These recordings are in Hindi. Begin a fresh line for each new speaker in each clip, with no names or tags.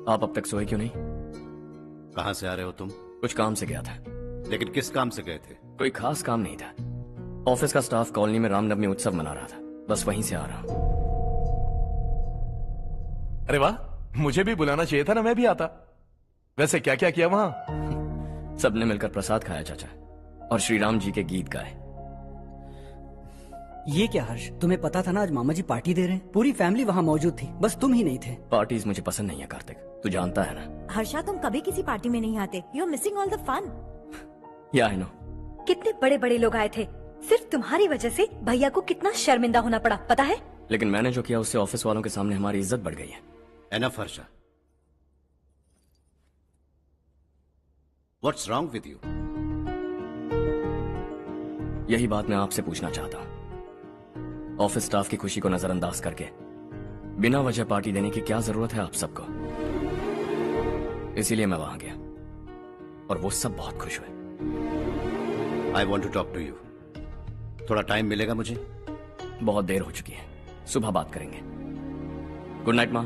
आप अब तक सोए क्यों नहीं?
कहां से आ रहे हो तुम?
कुछ काम से गया था।
लेकिन किस काम से गए थे?
कोई खास काम नहीं था। ऑफिस का स्टाफ कॉलोनी में रामनवमी उत्सव मना रहा था, बस वहीं से आ रहा हूं।
अरे वाह, मुझे भी बुलाना चाहिए था ना, मैं भी आता। वैसे क्या क्या किया वहां?
सबने मिलकर प्रसाद खाया चाचा, और श्री राम जी के गीत गाए।
ये क्या हर्ष, तुम्हें पता था ना आज मामा जी पार्टी दे रहे हैं? पूरी फैमिली वहाँ मौजूद थी, बस तुम ही नहीं थे।
पार्टीज मुझे पसंद नहीं है कार्तिक, तू जानता है ना।
हर्षा, तुम कभी किसी पार्टी में नहीं आते। You are missing all the fun.
या आई नो।
कितने बड़े बड़े लोग आए थे, सिर्फ तुम्हारी वजह से भैया को कितना शर्मिंदा होना पड़ा, पता है?
लेकिन मैंने जो किया उससे ऑफिस वालों के सामने हमारी इज्जत बढ़ गई है।
Enough Harsha, what's wrong with you?
यही बात मैं आपसे पूछना चाहता हूँ। ऑफिस स्टाफ की खुशी को नजरअंदाज करके बिना वजह पार्टी देने की क्या जरूरत है आप सबको? इसीलिए मैं वहां गया और वो सब बहुत खुश हुए।
I want to talk to you. थोड़ा टाइम मिलेगा मुझे?
बहुत देर हो चुकी है, सुबह बात करेंगे। गुड नाइट माँ।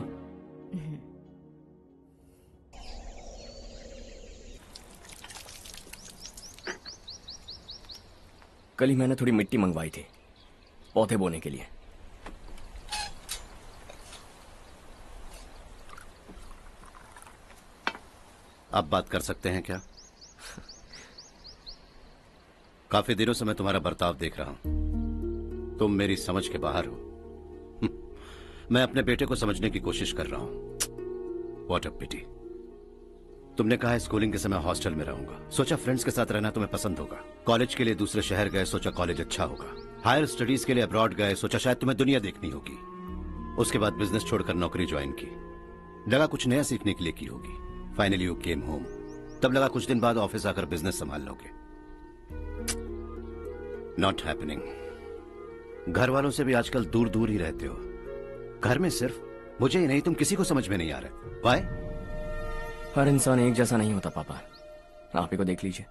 कल ही मैंने थोड़ी मिट्टी मंगवाई थी पौधे बोने के लिए।
आप बात कर सकते हैं क्या? काफी दिनों से मैं तुम्हारा बर्ताव देख रहा हूं। तुम मेरी समझ के बाहर हो। मैं अपने बेटे को समझने की कोशिश कर रहा हूं। व्हाट अ पिटी। तुमने कहा स्कूलिंग के समय हॉस्टल में रहूंगा, सोचा फ्रेंड्स के साथ रहना तुम्हें पसंद होगा। कॉलेज के लिए दूसरे शहर गए, सोचा कॉलेज अच्छा होगा। हायर स्टडीज के लिए अब्रॉड गए, सोचा शायद तुम्हें दुनिया देखनी होगी। उसके बाद बिजनेस छोड़कर नौकरी ज्वाइन की, लगा कुछ नया सीखने के लिए की होगी। फाइनली यू केम होम, तब लगा कुछ दिन बाद ऑफिस आकर बिजनेस संभाल लोगे। Not happening. घर वालों से भी आजकल दूर दूर ही रहते हो। घर में सिर्फ मुझे ही नहीं, तुम किसी को समझ में नहीं आ रहे। वाई?
हर इंसान एक जैसा नहीं होता पापा, आप ही को देख लीजिए।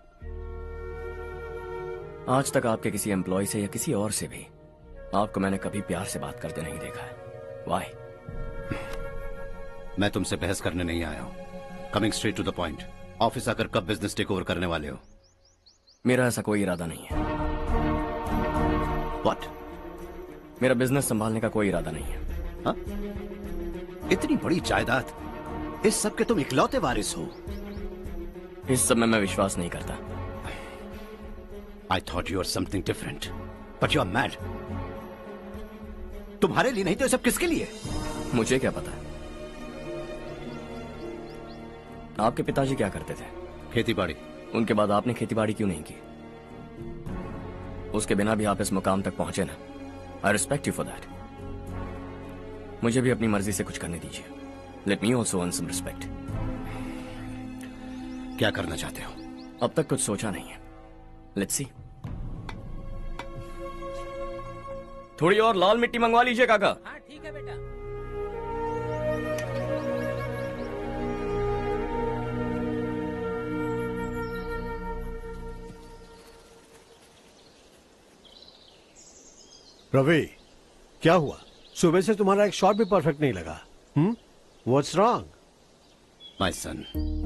आज तक आपके किसी एम्प्लॉय से या किसी और से भी आपको मैंने कभी प्यार से बात करते नहीं देखा है। वाई?
मैं तुमसे बहस करने नहीं आया हूं। Coming straight to the point, office आकर कब बिजनेस टेक ओवर करने वाले हो?
मेरा ऐसा कोई इरादा नहीं है।
व्हाट?
मेरा बिजनेस संभालने का कोई इरादा नहीं है।
हा? इतनी बड़ी जायदाद, इस सब के तुम इकलौते वारिस हो।
इस सब में मैं विश्वास नहीं करता।
I thought you were something different, but you are mad. तुम्हारे लिए नहीं तो ये सब किसके लिए?
मुझे क्या पता। आपके पिताजी क्या करते थे?
खेतीबाड़ी।
उनके बाद आपने खेतीबाड़ी क्यों नहीं की? उसके बिना भी आप इस मुकाम तक पहुंचे ना। I respect you for that. मुझे भी अपनी मर्जी से कुछ करने दीजिए। Let me also earn some respect.
क्या करना चाहते हो?
अब तक कुछ सोचा नहीं है। Let's see. थोड़ी और लाल मिट्टी मंगवा लीजिए काका।
हाँ ठीक है बेटा।
रवि, क्या हुआ? सुबह से तुम्हारा एक शॉट भी परफेक्ट नहीं लगा। What's wrong?
My son.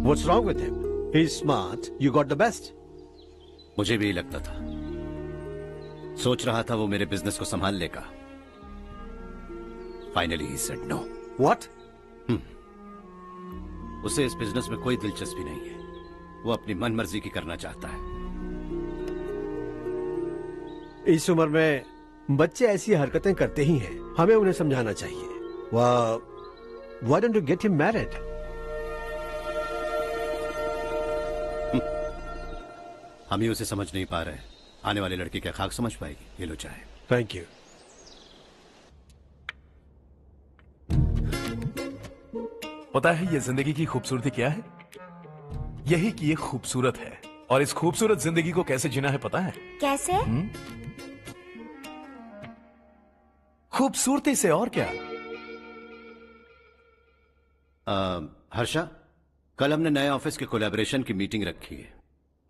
What's wrong with him? He's smart. You got the best.
मुझे भी लगता था, सोच रहा था वो मेरे बिजनेस को संभाल लेगा। Finally he said no.
What?
उसे इस बिजनेस में कोई दिलचस्पी नहीं है। वो अपनी मनमर्जी की करना चाहता है।
इस उम्र में बच्चे ऐसी हरकतें करते ही हैं, हमें उन्हें समझाना चाहिए। Why don't you get him married?
हम ही उसे समझ नहीं पा रहे। आने वाली लड़की क्या खाक समझ पाएगी? ये लो चाहे।
Thank you.
पता है ये जिंदगी की खूबसूरती क्या है? यही कि ये खूबसूरत है, और इस खूबसूरत जिंदगी को कैसे जीना है पता है?
कैसे?
खूबसूरती से, और क्या।
हर्षा, कल हमने नए ऑफिस के कोलैबोरेशन की मीटिंग रखी है।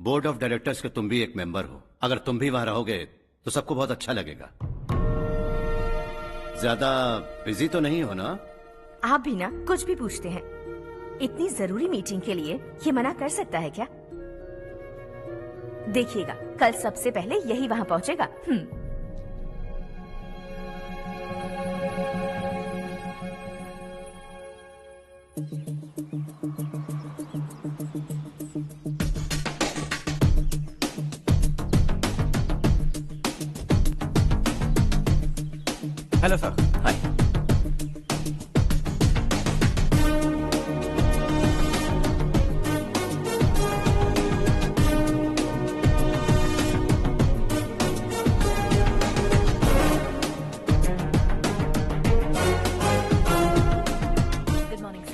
बोर्ड ऑफ डायरेक्टर्स के तुम भी एक मेंबर हो। अगर तुम भी वहां रहोगे तो सबको बहुत अच्छा लगेगा। ज्यादा बिजी तो नहीं हो ना?
आप भी ना कुछ भी पूछते हैं।
इतनी जरूरी मीटिंग के लिए ये मना कर सकता है क्या? देखिएगा, कल सबसे पहले यही वहाँ पहुँचेगा।
Hello sir.
हाय।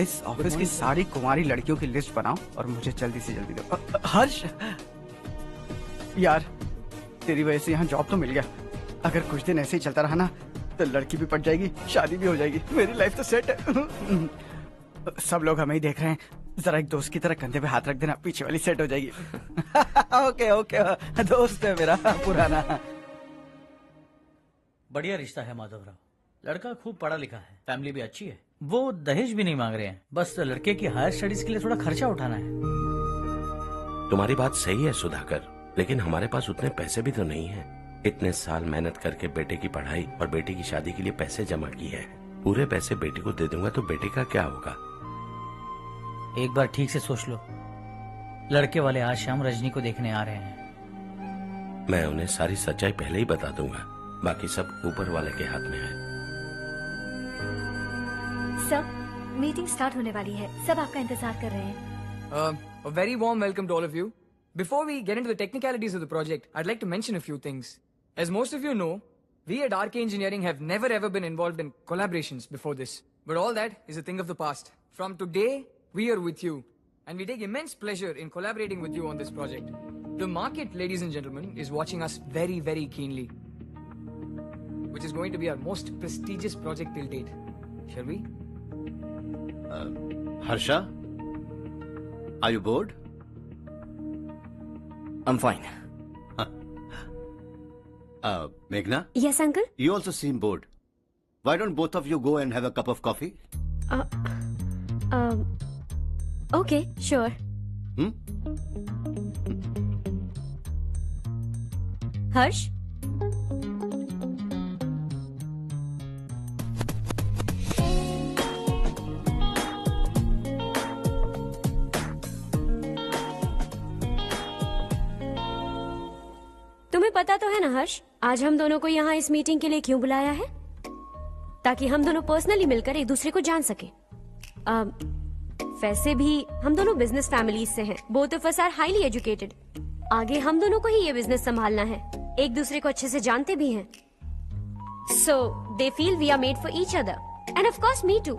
इस ऑफिस की सारी कुंवारी लड़कियों की लिस्ट बनाओ और मुझे जल्दी से जल्दी दो। हर्ष, यार तेरी वजह से यहाँ जॉब तो मिल गया। अगर कुछ दिन ऐसे ही चलता रहा ना तो लड़की भी पट जाएगी, शादी भी हो जाएगी, मेरी लाइफ तो सेट है। सब लोग हमें ही देख रहे हैं, जरा एक दोस्त की तरह कंधे पे हाथ रख देना, पीछे वाली सेट हो जाएगी। ओके ओके, दोस्त है मेरा पुराना।
बढ़िया रिश्ता है माधवराव। लड़का खूब पढ़ा लिखा है, फैमिली भी अच्छी है। वो दहेज भी नहीं मांग रहे हैं, बस लड़के की हायर स्टडीज के लिए थोड़ा खर्चा उठाना है।
तुम्हारी बात सही है सुधाकर, लेकिन हमारे पास उतने पैसे भी तो नहीं है। इतने साल मेहनत करके बेटे की पढ़ाई और बेटे की शादी के लिए पैसे जमा किए हैं। पूरे पैसे बेटे को दे दूंगा तो बेटे का क्या होगा?
एक बार ठीक से सोच लो। लड़के वाले आज शाम रजनी को देखने आ रहे हैं।
मैं उन्हें सारी सच्चाई पहले ही बता दूंगा, बाकी सब ऊपर वाले के हाथ में है।
सर, मीटिंग स्टार्ट होने वाली है, सब आपका इंतजार कर रहे हैं।
A very warm welcome to all of you. Before we get into the technicalities of the project, I'd like to mention a few things. As most of you know, we at RK Engineering have never ever been involved in collaborations before this. But all that is a thing of the past. From today, we are with you. And we take immense pleasure in collaborating with you on this project. The market, ladies and gentlemen, is watching us very, very keenly. Which is going to be our most prestigious project till date. Shall we?
Harsha? Are you bored?
I'm fine.
Meghna?
Yes, uncle?
You also seem bored. Why don't both of you go and have a cup of coffee?
Okay, sure. Harsh? तुम्हें पता तो है ना हर्ष, आज हम दोनों को यहाँ इस मीटिंग के लिए क्यों बुलाया है? ताकि हम दोनों पर्सनली मिलकर एक दूसरे को जान सके। वैसे भी हम दोनों बिजनेस फैमिलीज से हैं। Both of us are highly educated. आगे हम दोनों को ही ये बिजनेस संभालना है, एक दूसरे को अच्छे से जानते भी हैं। So they feel we are made for each other and of course me too.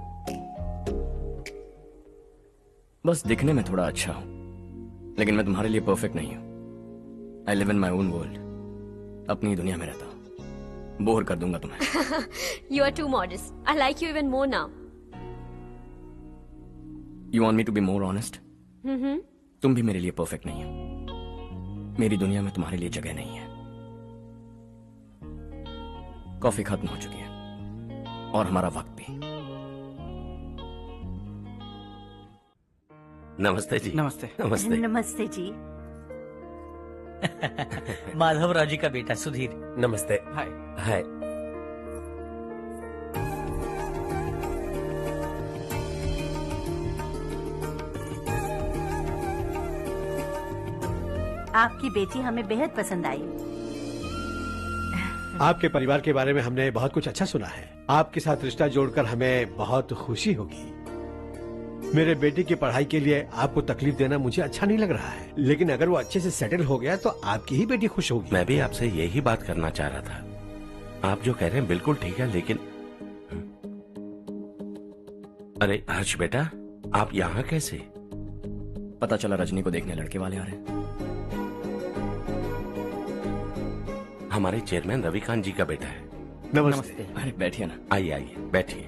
बस दिखने में थोड़ा अच्छा हूं, लेकिन मैं तुम्हारे लिए परफेक्ट नहीं हूं। I live in my own world. अपनी दुनिया में रहता हूं। बोर कर दूंगा तुम्हें।
You are too modest. I like you even more now.
You want me to be more honest? तुम भी मेरे लिए परफेक्ट नहीं हो। मेरी दुनिया में तुम्हारे लिए जगह नहीं है। कॉफी खत्म हो चुकी है और हमारा वक्त भी।
नमस्ते जी।
नमस्ते।
नमस्ते।
नमस्ते जी।
माधवराव जी का बेटा सुधीर।
नमस्ते।
हाय।
हाय।
आपकी बेटी हमें बेहद पसंद आई।
आपके परिवार के बारे में हमने बहुत कुछ अच्छा सुना है। आपके साथ रिश्ता जोड़कर हमें बहुत खुशी होगी। मेरे बेटे की पढ़ाई के लिए आपको तकलीफ देना मुझे अच्छा नहीं लग रहा है, लेकिन अगर वो अच्छे से सेटल हो गया तो आपकी ही बेटी खुश होगी।
मैं भी आपसे यही बात करना चाह रहा था। आप जो कह रहे हैं बिल्कुल ठीक है, लेकिन अरे हर्ष बेटा, आप यहाँ कैसे?
पता चला रजनी को देखने लड़के वाले आ रहे हैं।
हमारे चेयरमैन रविकांत जी का बेटा है।
नमस्ते।
अरे बैठिए ना।
आइए आइए बैठिए।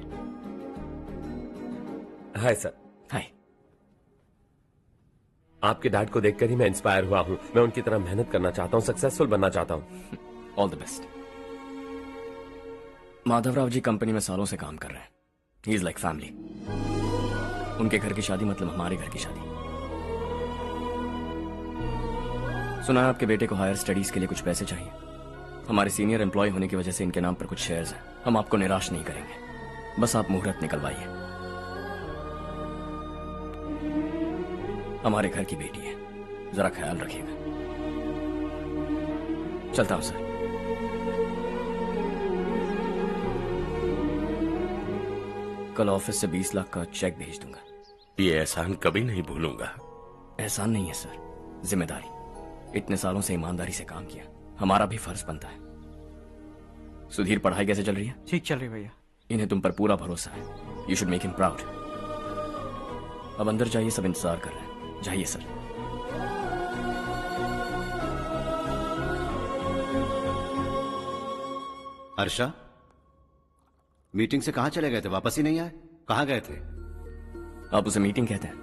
Hi sir.
हाय।
आपके डैड को देखकर ही मैं इंस्पायर हुआ हूँ। मैं उनकी तरह मेहनत करना चाहता हूँ, सक्सेसफुल बनना चाहता हूँ।
All the best. Madhavrao ji company में सालों से काम कर रहे हैं। He is like family. उनके घर की शादी मतलब हमारे घर की शादी। सुना है आपके बेटे को हायर स्टडीज के लिए कुछ पैसे चाहिए। हमारे सीनियर एम्प्लॉय होने की वजह से इनके नाम पर कुछ शेयर्स हैं। हम आपको निराश नहीं करेंगे, बस आप मुहूर्त निकलवाइए। हमारे घर की बेटी है, जरा ख्याल रखिएगा। चलता हूं सर। कल ऑफिस से 20 लाख का चेक भेज दूंगा।
ये एहसान कभी नहीं भूलूंगा।
एहसान नहीं है सर, जिम्मेदारी। इतने सालों से ईमानदारी से काम किया, हमारा भी फर्ज बनता है। सुधीर, पढ़ाई कैसे चल रही है?
ठीक चल रही भैया।
इन्हें तुम पर पूरा भरोसा है। You should make him proud. अब अंदर जाइए, सब इंतजार कर रहे हैं। जाइए सर।
हर्षा, मीटिंग से कहां चले गए थे? वापस ही नहीं आए? कहां गए थे?
आप उसे मीटिंग कहते हैं?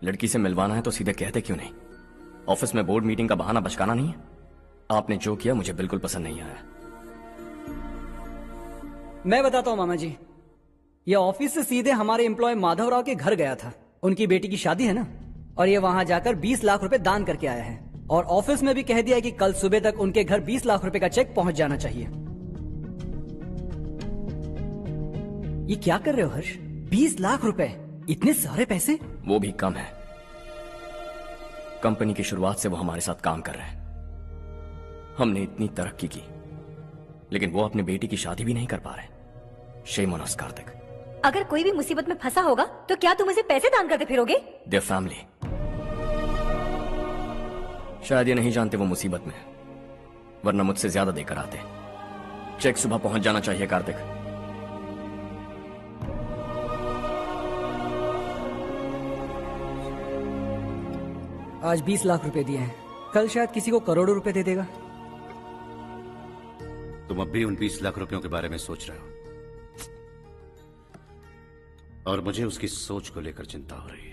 लड़की से मिलवाना है तो सीधे कहते क्यों नहीं? ऑफिस में बोर्ड मीटिंग का बहाना बचकाना नहीं है। आपने जो किया मुझे बिल्कुल पसंद नहीं आया।
मैं बताता हूँ मामा जी, ये ऑफिस से सीधे हमारे एम्प्लॉय माधवराव के घर गया था। उनकी बेटी की शादी है ना, और ये वहां जाकर 20 लाख रुपए दान करके आया है। और ऑफिस में भी कह दिया कि कल सुबह तक उनके घर 20 लाख रुपए का चेक पहुंच जाना चाहिए। ये क्या कर रहे हो हर्ष? 20 लाख रुपए, इतने सारे पैसे?
वो भी कम है। कंपनी की शुरुआत से वो हमारे साथ काम कर रहे हैं। हमने इतनी तरक्की की, लेकिन वो अपने बेटी की शादी भी नहीं कर पा रहे। Shame on us Kartik.
अगर कोई भी मुसीबत में फंसा होगा तो क्या तुम उसे पैसे दान करते फिरोगे?
Their family. शायद ये नहीं जानते वो मुसीबत में, वरना मुझसे ज्यादा देकर आते। चेक सुबह पहुंच जाना चाहिए कार्तिक।
आज 20 लाख रुपए दिए हैं, कल शायद किसी को करोड़ों रुपए दे देगा।
तुम अब भी उन 20 लाख रुपयों के बारे में सोच रहे हो, और मुझे उसकी सोच को लेकर चिंता हो रही है।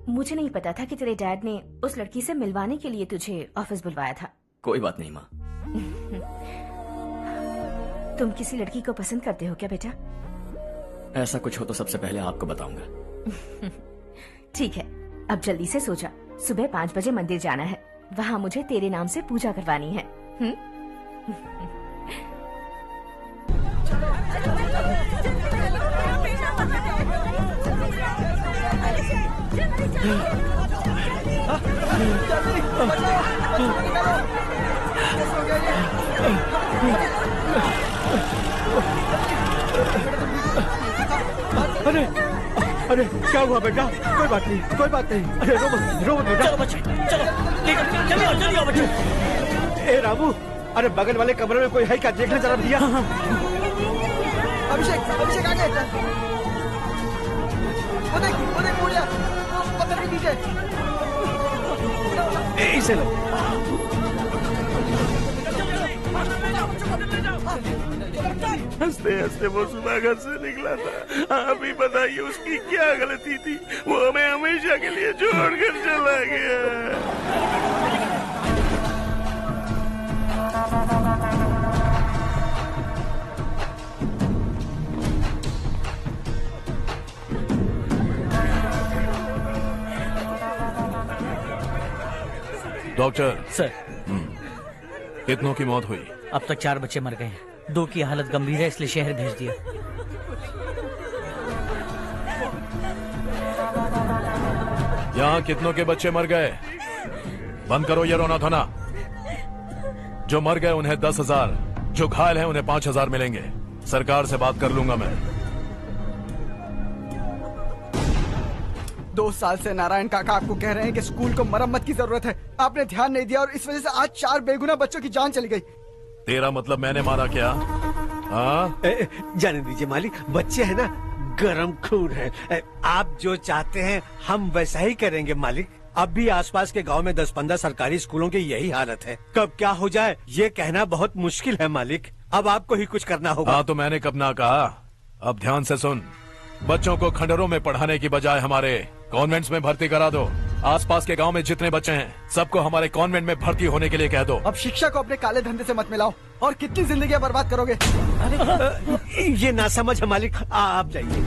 मुझे नहीं पता था कि तेरे डैड ने उस लड़की से मिलवाने के लिए तुझे ऑफिस बुलवाया था।
कोई बात नहीं माँ।
तुम किसी लड़की को पसंद करते हो क्या बेटा?
ऐसा कुछ हो तो सबसे पहले आपको बताऊंगा।
ठीक है, अब जल्दी से सो जा। सुबह 5 बजे मंदिर जाना है, वहाँ मुझे तेरे नाम से पूजा करवानी है।
अरे अरे क्या हुआ बेटा? कोई बात नहीं, कोई बात नहीं। अरे रो मत बेटा।
चलो बच्चे, चलो जल्दी आओ बच्चे।
ए रामू, अरे बगल वाले कमरे में कोई है क्या? देखना जरा भैया।
अभिषेक आ गया। वो देख पूजा, वो पत्थर के नीचे।
इसे लो।
हंसते हंसते वो सुबह घर से निकला था। आप ही बताइए उसकी क्या गलती थी? वो हमें हमेशा के लिए छोड़कर चला गया।
डॉक्टर
सर,
कितनों की मौत हुई?
अब तक 4 बच्चे मर गए हैं, 2 की हालत गंभीर है, इसलिए शहर भेज दिया।
यहाँ कितनों के बच्चे मर गए? बंद करो ये रोना धोना। जो मर गए उन्हें 10,000, जो घायल हैं उन्हें 5,000 मिलेंगे। सरकार से बात कर लूंगा मैं।
2 साल से नारायण काका आपको कह रहे हैं कि स्कूल को मरम्मत की जरूरत है। आपने ध्यान नहीं दिया और इस वजह से आज 4 बेगुनाह बच्चों की जान चली गई।
तेरा मतलब मैंने मारा क्या? हाँ,
जाने दीजिए मालिक, बच्चे हैं ना, गरम खून है। आप जो चाहते हैं हम वैसा ही करेंगे मालिक। अब भी आसपास के गांव में 10-15 सरकारी स्कूलों की यही हालत है। कब क्या हो जाए ये कहना बहुत मुश्किल है मालिक। अब आपको ही कुछ करना होगा।
हाँ तो मैंने कब ना कहा। अब ध्यान से सुन, बच्चों को खंडरों में पढ़ाने की बजाय हमारे कॉन्वेंट्स में भर्ती करा दो। आसपास के गांव में जितने बच्चे हैं सबको हमारे कॉन्वेंट में भर्ती होने के लिए कह दो।
अब शिक्षा को अपने काले धंधे से मत मिलाओ। और कितनी जिंदगियां बर्बाद करोगे?
ये ना समझ है मालिक, आप जाइए।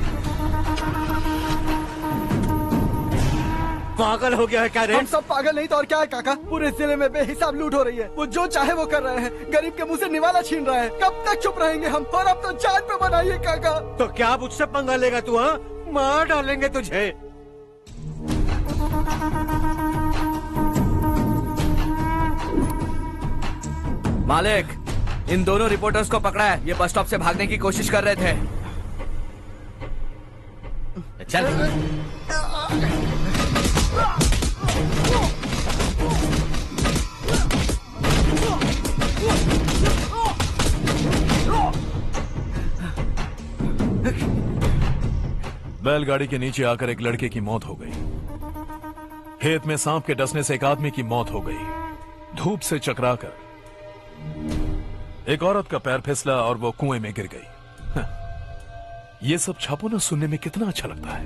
पागल हो गया है क्या रे?
हम सब पागल नहीं तो और क्या है काका। पूरे जिले में बेहिसाब लूट हो रही है। वो जो चाहे वो कर रहे हैं। गरीब के मुंह से निवाला छीन रहा है। कब तक चुप रहेंगे हम? और अब तो जान पे बनाइए काका।
तो क्या मुझसे पंगा लेगा तू? हाँ, मार डालेंगे तुझे।
मालिक, इन दोनों रिपोर्टर्स को पकड़ा है। ये बस स्टॉप से भागने की कोशिश कर रहे थे।
चल।
बैलगाड़ी के नीचे आकर एक लड़के की मौत हो गई। खेत में सांप के डसने से एक आदमी की मौत हो गई। धूप से चकराकर एक औरत का पैर फिसला और वो कुएं में गिर गई। ये सब छापो ना, सुनने में कितना अच्छा लगता है।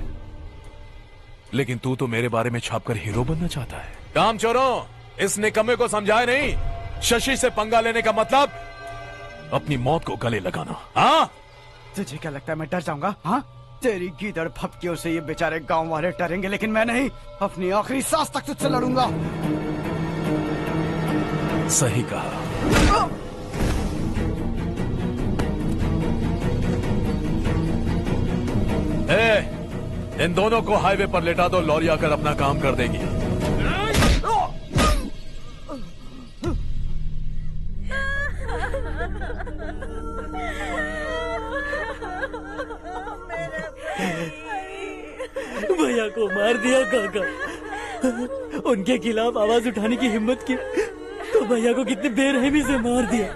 लेकिन तू तो मेरे बारे में छापकर हीरो बनना चाहता है। काम चोरों, इस निकम्मे को समझाए नहीं। शशि से पंगा लेने का मतलब अपनी मौत को गले लगाना। हाँ,
तुझे क्या लगता है मैं डर जाऊंगा? हाँ, तेरी गीदड़ फपकियों से ये बेचारे गांव वाले डरेंगे, लेकिन मैं नहीं। अपनी आखिरी सांस तक तुझसे लड़ूंगा।
सही कहा। इन दोनों को हाईवे पर लेटा दो। लॉरी आकर अपना काम कर देगी।
भैया को मार दिया काका। उनके खिलाफ आवाज उठाने की हिम्मत की तो भैया को कितनी बेरहमी से मार दिया।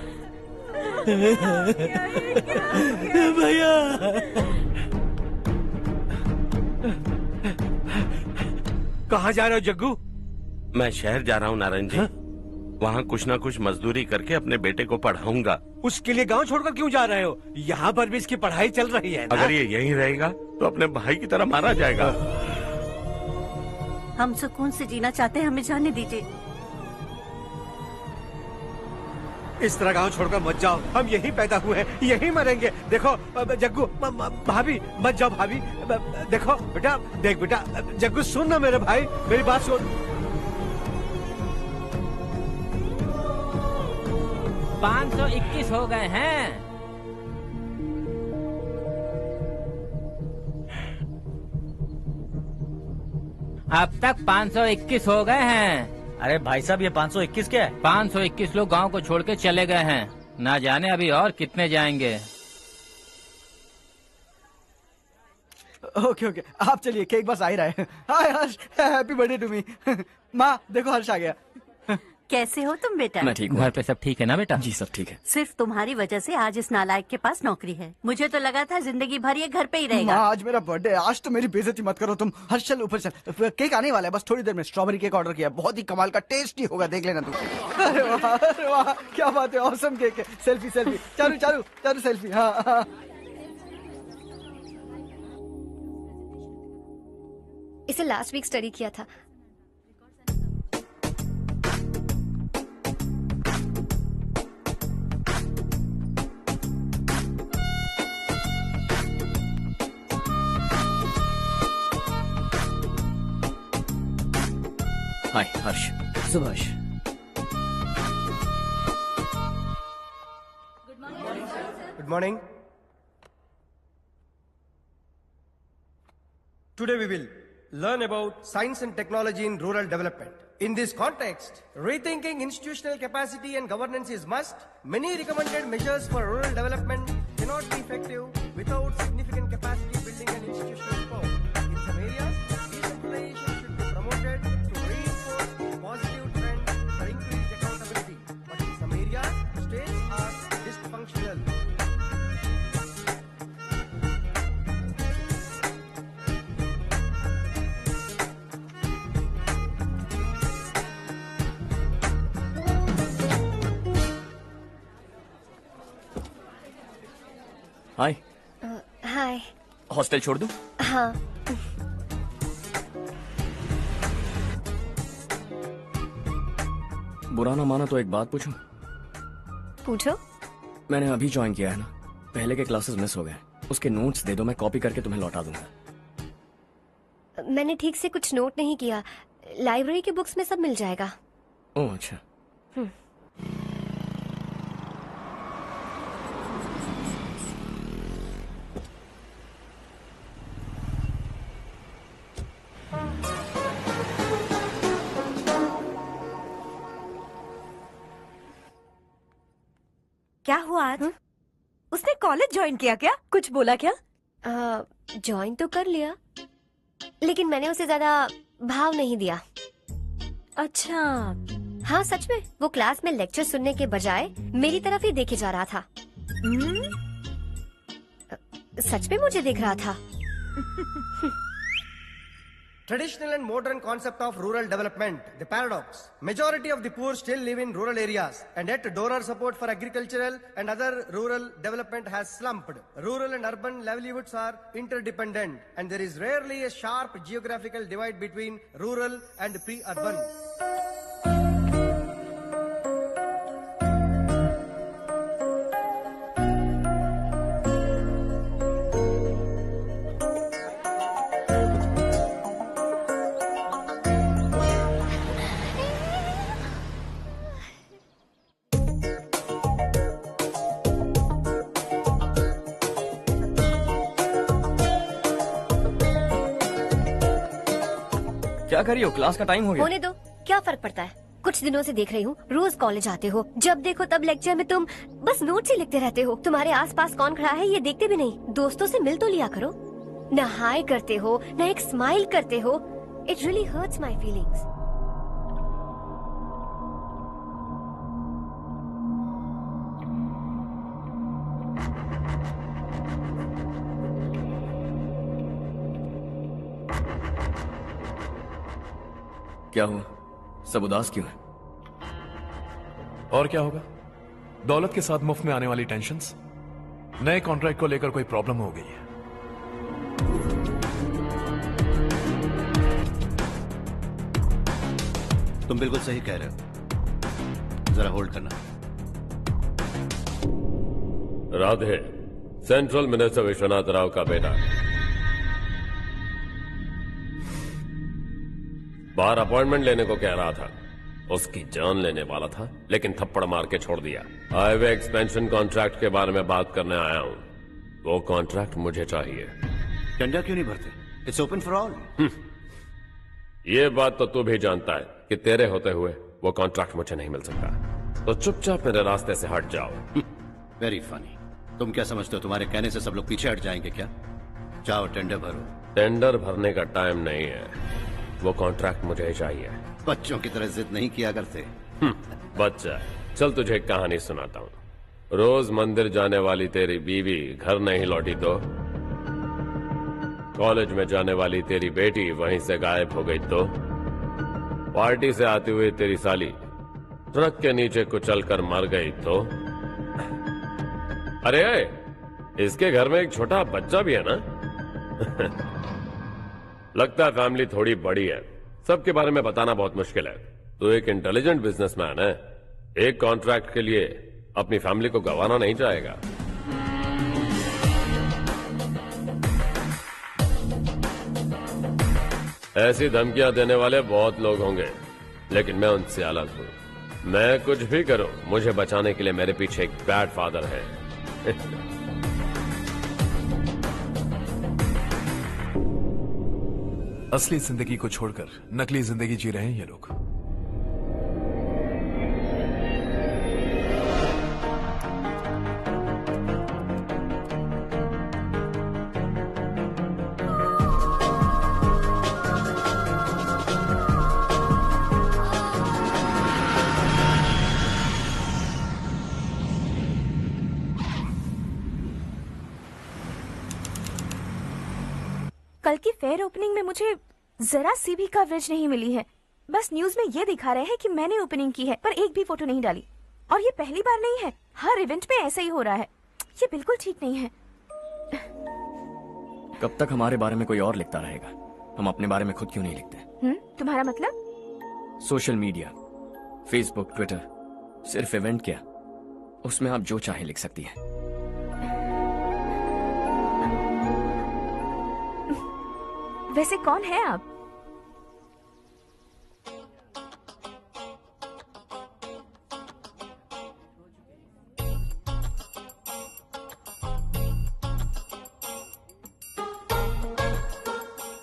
भैया
कहाँ जा रहे हो जग्गू?
मैं शहर जा रहा हूँ नारायण जी। वहाँ कुछ ना कुछ मजदूरी करके अपने बेटे को पढ़ाऊंगा।
उसके लिए गांव छोड़कर क्यों जा रहे हो? यहाँ पर भी इसकी पढ़ाई चल रही है ना?
अगर ये यहीं रहेगा तो अपने भाई की तरह मारा जाएगा।
हम सुकून से जीना चाहते हैं, हमें जाने दीजिए।
इस तरह गांव छोड़कर मत जाओ। हम यहीं पैदा हुए हैं, यहीं मरेंगे। देखो जग्गू, भाभी मत जाओ। भाभी देखो बेटा, देख बेटा, जग्गू सुन ना मेरे भाई, मेरी बात सुन।
521 हो गए हैं। अब तक 521 हो गए हैं।
अरे भाई साहब, ये 521 क्या है?
521 लोग गांव को छोड़ के चले गए हैं। ना जाने अभी और कितने जाएंगे।
ओके ओके, आप चलिए, केक बस आ ही रहा है। हाय हर्ष, हैप्पी बर्थडे टू मी। माँ देखो, हर्ष आ गया।
कैसे हो तुम बेटा?
मैं ठीक हूँ।
घर पे सब ठीक है ना बेटा?
जी सब ठीक है।
सिर्फ तुम्हारी वजह से आज इस नालायक के पास नौकरी है। मुझे तो लगा था जिंदगी भर ये घर पे ही रहेगा।
माँ आज मेरा बर्थडे, आज तो मेरी बेइज्जती मत करो तुम। हर्ष चल ऊपर चल, केक आने वाला है बस थोड़ी देर में। स्ट्रॉबेरी केक ऑर्डर किया, बहुत ही कमाल का टेस्टी होगा, देख लेना तू। अरे वाह, क्या बात है, ऑसम केक है। Selfie selfie, Charu Charu Charu selfie. हाँ हाँ।
इसे लास्ट वीक स्टडी किया था।
हाय हर्ष।
Subhash.
Good morning. Today we will learn about science and technology in rural development. In this context, rethinking institutional capacity and governance is must. Many recommended measures for rural development cannot be effective without significant capacity building and institutional support. In some areas, decentralization should be promoted to reinforce positive trends for increased accountability. But in some areas, states are dysfunctional.
Hi.
Hi.
Hostel छोड़ दूं?
हाँ।
बुरा ना माना तो एक बात पूछूं?
पूछो।
मैंने अभी ज्वाइन किया है ना, पहले के क्लासेस मिस हो गए, उसके नोट्स दे दो, मैं कॉपी करके तुम्हें लौटा दूंगा।
मैंने ठीक से कुछ नोट नहीं किया, लाइब्रेरी की बुक्स में सब मिल जाएगा।
ओह अच्छा।
क्या हुआ आज? उसने कॉलेज ज्वाइन किया क्या? कुछ बोला क्या?
ज्वाइन तो कर लिया, लेकिन मैंने उसे ज्यादा भाव नहीं दिया।
अच्छा।
हाँ सच में, वो क्लास में लेक्चर सुनने के बजाय मेरी तरफ ही देखे जा रहा था। सच में मुझे देख रहा था।
Traditional and modern concept of rural development, the paradox. Majority of the poor still live in rural areas, and yet donor support for agricultural and other rural development has slumped. Rural and urban livelihoods are interdependent, and there is rarely a sharp geographical divide between rural and pre-urban.
क्या कर रही हो? क्लास का टाइम हो गया।
होने दो, क्या फर्क पड़ता है? कुछ दिनों से देख रही हूँ, रोज कॉलेज आते हो, जब देखो तब लेक्चर में तुम बस नोट्स ही लिखते रहते हो। तुम्हारे आसपास कौन खड़ा है ये देखते भी नहीं। दोस्तों से मिल तो लिया करो। न हाय करते हो, न एक स्माइल करते हो। It really hurts my feelings.
क्या हुआ? सब उदास क्यों है?
और क्या होगा? दौलत के साथ मुफ्त में आने वाली टेंशन्स। नए कॉन्ट्रैक्ट को लेकर कोई प्रॉब्लम हो गई है।
तुम बिल्कुल सही कह रहे हो, जरा होल्ड करना।
राधे, सेंट्रल मिनिस्टर विश्वनाथ राव का बेटा। बाहर अपॉइंटमेंट लेने को कह रहा था, उसकी जान लेने वाला था, लेकिन थप्पड़ मार के छोड़ दिया। हाईवे एक्सपेंशन कॉन्ट्रैक्ट के बारे में बात करने आया हूं। वो कॉन्ट्रैक्ट मुझे चाहिए।
टेंडर क्यों नहीं भरते? It's open for all.
ये बात तो तू भी जानता है कि तेरे होते हुए वो कॉन्ट्रैक्ट मुझे नहीं मिल सकता, तो चुपचाप मेरे रास्ते से हट जाओ।
Very funny. तुम क्या समझते हो तुम्हारे कहने से सब लोग पीछे हट जाएंगे क्या? जाओ टेंडर भरो।
टेंडर भरने का टाइम नहीं है, वो कॉन्ट्रैक्ट मुझे ही चाहिए।
बच्चों की तरह जिद नहीं किया करते।
बच्चा, चल तुझे एक कहानी सुनाता हूँ। रोज मंदिर जाने वाली तेरी बीवी घर नहीं लौटी तो, कॉलेज में जाने वाली तेरी बेटी वहीं से गायब हो गई तो, पार्टी से आती हुई तेरी साली ट्रक के नीचे कुचलकर मर गई तो। अरे इसके घर में एक छोटा बच्चा भी है ना। लगता है फैमिली थोड़ी बड़ी है, सबके बारे में बताना बहुत मुश्किल है। तो एक इंटेलिजेंट बिजनेसमैन है, एक कॉन्ट्रैक्ट के लिए अपनी फैमिली को गंवाना नहीं चाहेगा। ऐसी धमकियां देने वाले बहुत लोग होंगे, लेकिन मैं उनसे अलग हूं। मैं कुछ भी करूं, मुझे बचाने के लिए मेरे पीछे एक बैड फादर है।
असली जिंदगी को छोड़कर नकली जिंदगी जी रहे हैं ये लोग।
कल की फेयर ओपनिंग में मुझे जरा सी भी कवरेज नहीं मिली है। बस न्यूज में ये दिखा रहे हैं कि मैंने ओपनिंग की है, पर एक भी फोटो नहीं डाली। और ये पहली बार नहीं है, हर इवेंट में ऐसा ही हो रहा है। ये बिल्कुल ठीक नहीं है।
कब तक हमारे बारे में कोई और लिखता रहेगा? हम अपने बारे में खुद क्यों नहीं लिखते?
तुम्हारा मतलब?
सोशल मीडिया, फेसबुक, ट्विटर, सिर्फ इवेंट क्या, उसमें आप जो चाहे लिख सकती हैं।
वैसे कौन है आप?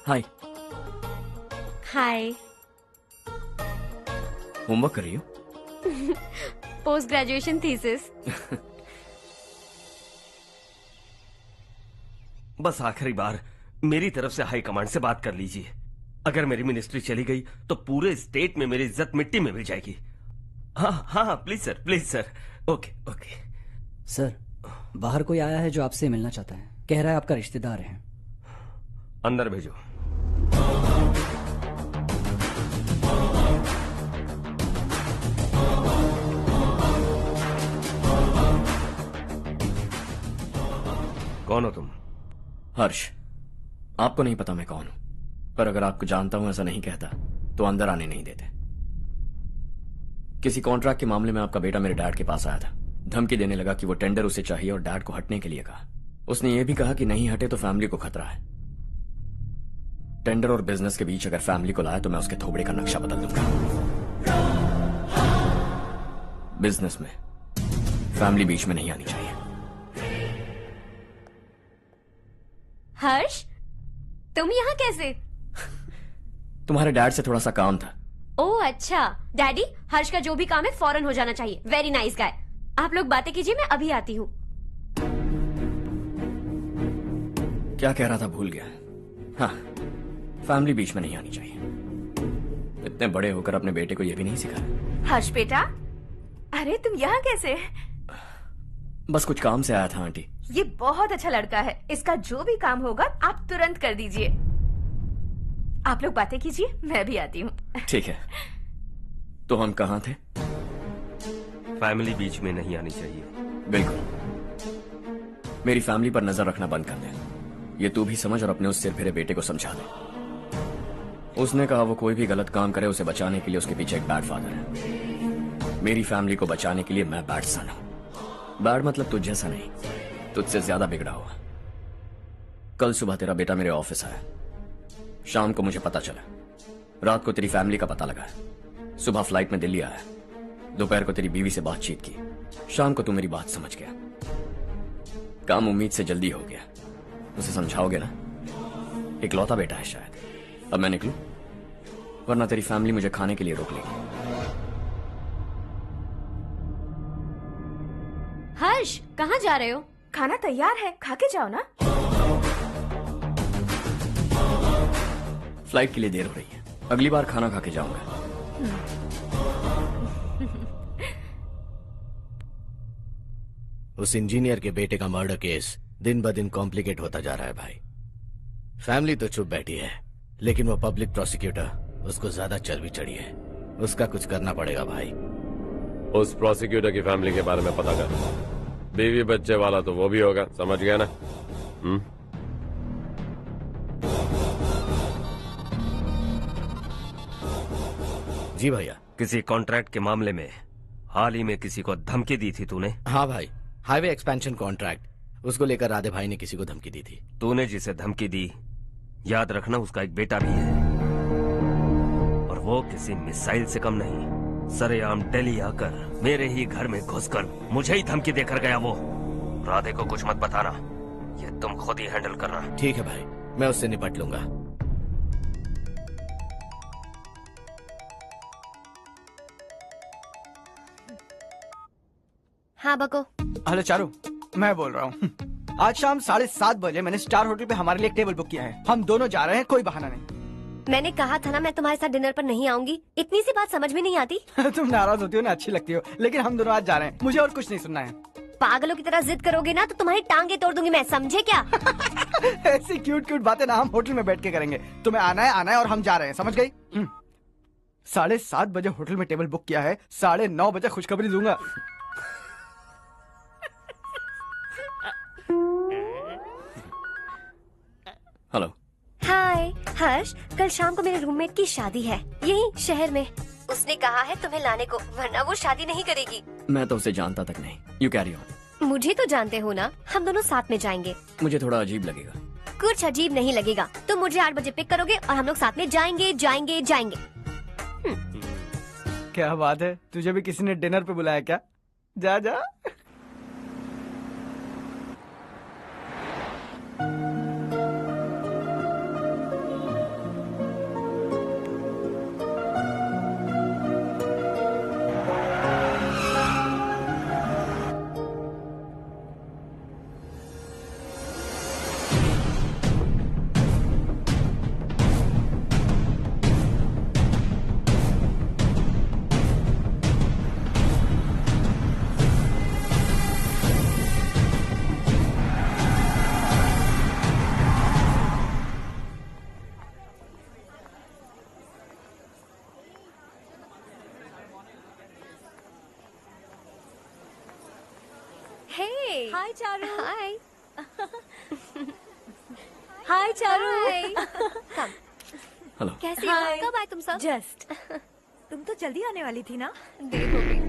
हाय।
हाय।
होमवर्क कर रही हो?
Post graduation thesis.
बस आखिरी बार मेरी तरफ से हाई कमांड से बात कर लीजिए। अगर मेरी मिनिस्ट्री चली गई तो पूरे स्टेट में मेरी इज्जत मिट्टी में मिल जाएगी। हाँ हाँ please sir, please sir. Okay okay.
Sir, बाहर कोई आया है जो आपसे मिलना चाहता है। कह रहा है आपका रिश्तेदार है।
अंदर भेजो। कौन हो तुम?
हर्ष। आपको नहीं पता मैं कौन हूं, पर अगर आपको जानता हूं ऐसा नहीं कहता तो अंदर आने नहीं देते। किसी कॉन्ट्रैक्ट के मामले में आपका बेटा मेरे डैड के पास आया था। धमकी देने लगा कि वो टेंडर उसे चाहिए और डैड को हटने के लिए कहा। उसने ये भी कहा कि नहीं हटे तो फैमिली को खतरा है। टेंडर और बिजनेस के बीच अगर फैमिली को लाया तो मैं उसके थोबड़े का नक्शा बदल दूंगा। बिजनेस में फैमिली बीच में नहीं आनी चाहिए।
हर्ष, तुम यहाँ कैसे?
तुम्हारे डैड से थोड़ा सा काम था।
ओह अच्छा। डैडी, हर्ष का जो भी काम है फौरन हो जाना चाहिए। Very nice guy. आप लोग बातें कीजिए, मैं अभी आती हूँ।
क्या कह रहा था भूल गया। हाँ, फैमिली बीच में नहीं आनी चाहिए। इतने बड़े होकर अपने बेटे को यह भी नहीं सिखाया।
हर्ष बेटा, अरे तुम यहाँ कैसे?
बस कुछ काम से आया था आंटी।
ये बहुत अच्छा लड़का है। इसका जो भी काम होगा आप तुरंत कर दीजिए। आप लोग बातें कीजिए, मैं भी आती हूँ।
ठीक है। तो हम कहाँ थे?
फैमिली बीच में नहीं आनी चाहिए।
बिल्कुल। मेरी फैमिली पर नजर रखना बंद कर दे। ये तू भी समझ और अपने उस सिर फिरे बेटे को समझा दे। उसने कहा वो कोई भी गलत काम करे उसे बचाने के लिए उसके पीछे एक बैड फादर है। मेरी फैमिली को बचाने के लिए मैं बैड सन हूं। बैड मतलब तुझ जैसा नहीं, तुझसे ज्यादा बिगड़ा हुआ। कल सुबह तेरा बेटा मेरे ऑफिस आया। शाम को मुझे पता चला। रात को तेरी फैमिली का पता लगा। सुबह फ्लाइट में दिल्ली आया। दोपहर को तेरी बीवी से बातचीत की। शाम को तू मेरी बात समझ गया। काम उम्मीद से जल्दी हो गया। उसे समझाओगे ना? इकलौता बेटा है शायद। अब मैं निकलूं, वरना तेरी फैमिली मुझे खाने के लिए रोक लेगी।
हर्ष, कहाँ जा रहे हो?
खाना तैयार है, खा के जाओ ना।
फ्लाइट के लिए देर हो रही है। अगली बार खाना खा के जाऊंगा।
उस इंजीनियर के बेटे का मर्डर केस दिन ब दिन कॉम्प्लिकेट होता जा रहा है भाई। फैमिली तो चुप बैठी है, लेकिन वो पब्लिक प्रोसिक्यूटर उसको ज्यादा चर्बी चढ़ी है। उसका कुछ करना पड़ेगा भाई।
उस प्रोसिक्यूटर की फैमिली के बारे में पता कर। बीवी बच्चे वाला तो वो भी होगा, समझ गया ना?
जी भैया।
किसी कॉन्ट्रैक्ट के मामले में हाल ही में किसी को धमकी दी थी तूने?
हाँ भाई, हाईवे एक्सपेंशन कॉन्ट्रैक्ट, उसको लेकर राधे भाई ने किसी को धमकी दी थी।
तूने जिसे धमकी दी, याद रखना उसका एक बेटा भी है, और वो किसी मिसाइल से कम नहीं। सरेआम दिल्ली आकर मेरे ही घर में घुसकर मुझे ही धमकी देकर गया वो। राधे को कुछ मत बताना, ये तुम खुद ही हैंडल करना।
ठीक है भाई, मैं उससे निपट लूंगा।
हाँ बको।
हेलो चारू, मैं बोल रहा हूँ। आज शाम 7:30 बजे मैंने स्टार होटल पे हमारे लिए एक टेबल बुक किया है। हम दोनों जा रहे हैं, कोई बहाना नहीं।
मैंने कहा था ना मैं तुम्हारे साथ डिनर पर नहीं आऊंगी। इतनी सी बात समझ में नहीं आती?
तुम नाराज होती हो ना, अच्छी लगती हो, लेकिन हम दोनों आज जा रहे हैं। मुझे और कुछ नहीं सुनना है।
पागलों की तरह जिद करोगे ना तो तुम्हारी टांगे तोड़ दूंगी मैं, समझे क्या?
ऐसी क्यूट क्यूट बातें ना हम होटल में बैठ के करेंगे। तुम्हें आना है और हम जा रहे हैं, समझ गई? 7:30 बजे होटल में टेबल बुक किया है, 9:30 बजे खुशखबरी दूंगा।
हेलो।
हाय हर्ष, कल शाम को मेरे रूममेट की शादी है, यही शहर में।
उसने कहा है तुम्हें लाने को, वरना वो शादी नहीं करेगी।
मैं तो उसे जानता तक नहीं। You carry on.
मुझे तो जानते हो ना, हम दोनों साथ में जाएंगे।
मुझे थोड़ा अजीब लगेगा।
कुछ अजीब नहीं लगेगा। तुम मुझे 8 बजे पिक करोगे और हम लोग साथ में जाएंगे जाएंगे जाएंगे।
क्या बात है, तुझे भी किसी ने डिनर पे बुलाया क्या? जा जा।
हाय चारू।
हाय।
हाय चारू।
हेलो।
कैसी हो? कब आए तुम सब?
जस्ट। तुम तो जल्दी आने वाली थी ना?
देर हो गई।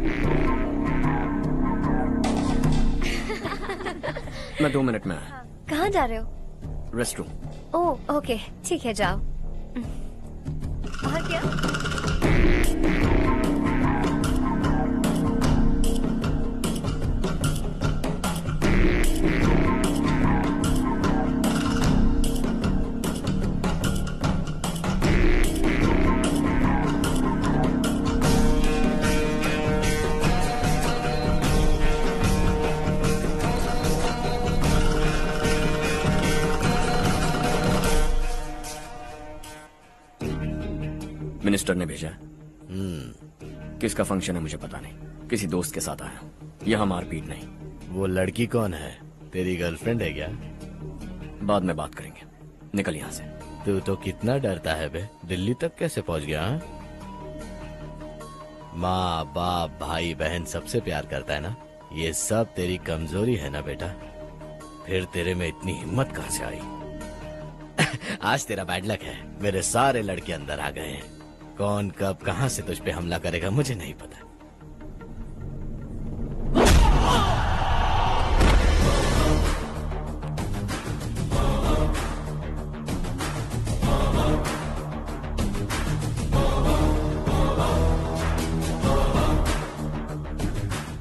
मैं 2 मिनट में आया।
कहाँ जा रहे हो?
Rest room.
ओह ओके, ठीक है जाओ। और क्या?
मिनिस्टर ने भेजा है। किसका फंक्शन है मुझे पता नहीं। किसी दोस्त के साथ आया हूँ। यहाँ मारपीट नहीं।
वो लड़की कौन है? तेरी गर्लफ्रेंड है क्या?
बाद में बात करेंगे। निकल यहाँ से।
तू तो कितना डरता है बे। दिल्ली तक कैसे पहुँच गया? माँ बाप भाई बहन सबसे प्यार करता है ना? ये सब तेरी कमजोरी है ना बेटा? फिर तेरे में इतनी हिम्मत कहाँ से आई? आज तेरा बैड लक है। मेरे सारे लड़के अंदर आ गए हैं। कौन कब कहां से तुझ पे हमला करेगा मुझे नहीं पता।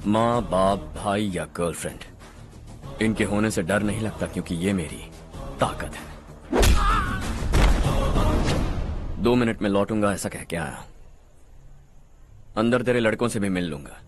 माँ बाप भाई या गर्लफ्रेंड, इनके होने से डर नहीं लगता क्योंकि ये मेरी ताकत है। 2 मिनट में लौटूंगा ऐसा कह के आया। अंदर तेरे लड़कों से भी मिल लूंगा।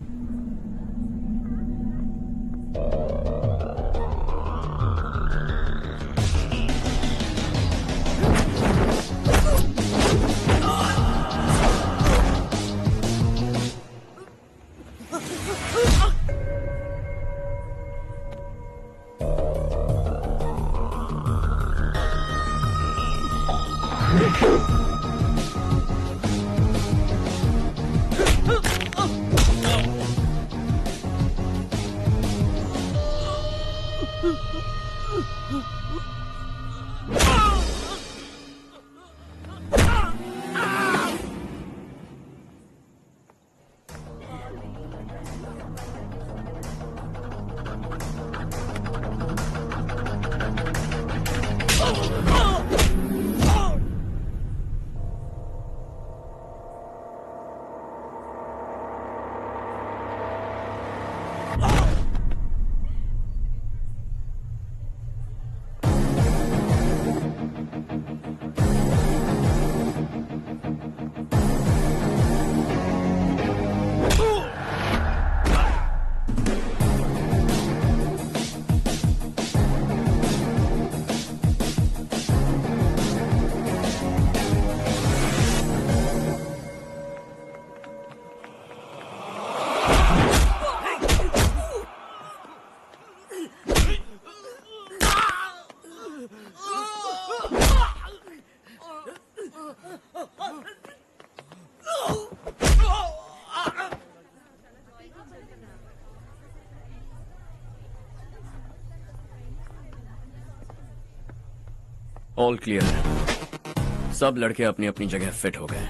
ऑल क्लियर है। सब लड़के अपनी अपनी जगह फिट हो गए।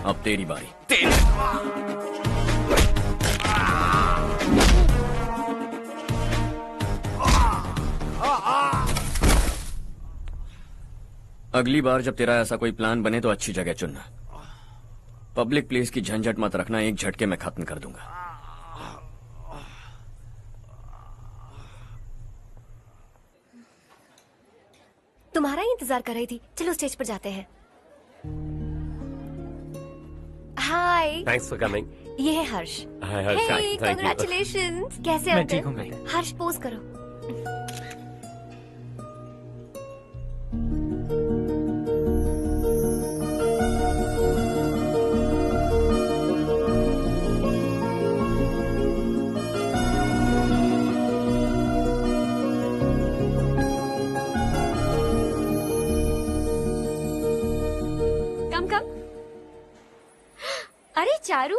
अब तेरी बारी। अगली बार जब तेरा ऐसा कोई प्लान बने तो अच्छी जगह चुनना। पब्लिक प्लेस की झंझट मत रखना, एक झटके में खत्म कर दूंगा।
तुम्हारा ही इंतजार कर रही थी। चलो स्टेज पर जाते हैं। हाय।
Thanks for coming.
ये है Harsh.
Hi Harsh, thank you.
Congratulations. कैसे
मैं
अंकल?
ठीक हूँ बेटा।
हर्ष पोज करो।
अरे चारू।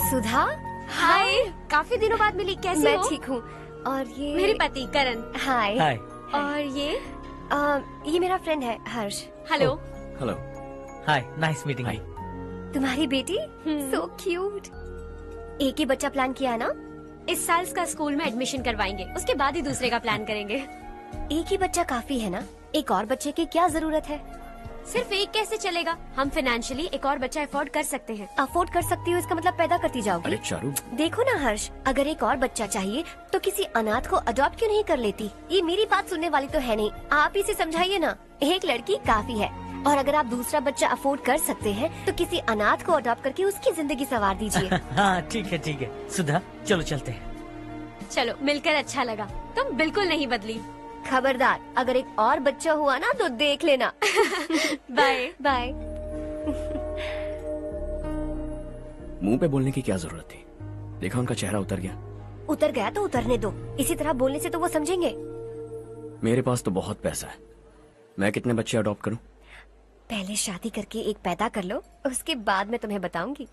सुधा।
हाय। काफी दिनों बाद मिली, कैसी
मैं
हो?
ठीक हूँ। और ये
मेरे पति करण।
हाय।
हाय।
और ये मेरा फ्रेंड है हर्ष।
हेलो।
हेलो।
हाय, नाइस मीटिंग। हाय।
तुम्हारी बेटी सो क्यूट। एक ही बच्चा प्लान किया है ना?
इस साल इसका स्कूल में एडमिशन करवाएंगे, उसके बाद ही दूसरे का प्लान करेंगे।
एक ही बच्चा काफी है ना? एक और बच्चे की क्या जरूरत है?
सिर्फ एक कैसे चलेगा? हम फाइनेंशियली एक और बच्चा अफोर्ड कर सकते हैं।
अफोर्ड कर सकती हो इसका मतलब पैदा करती जाओगी?
अरे चारू,
देखो ना हर्ष, अगर एक और बच्चा चाहिए तो किसी अनाथ को अडॉप्ट क्यों नहीं कर लेती? ये मेरी बात सुनने वाली तो है नहीं, आप इसे समझाइए ना। एक लड़की काफी है, और अगर आप दूसरा बच्चा अफोर्ड कर सकते हैं तो किसी अनाथ को अडॉप्ट करके उसकी जिंदगी संवार दीजिए।
हाँ ठीक है सुधा, चलो चलते हैं।
चलो, मिलकर अच्छा लगा। तुम बिल्कुल नहीं बदली।
खबरदार, अगर एक और बच्चा हुआ ना तो देख लेना।
Bye
bye.
मुंह पे बोलने की क्या जरूरत थी? देखा उनका चेहरा उतर गया।
उतर गया तो उतरने दो, इसी तरह बोलने से तो वो समझेंगे।
मेरे पास तो बहुत पैसा है, मैं कितने बच्चे अडॉप्ट करूं?
पहले शादी करके एक पैदा कर लो, उसके बाद मैं तुम्हें बताऊंगी।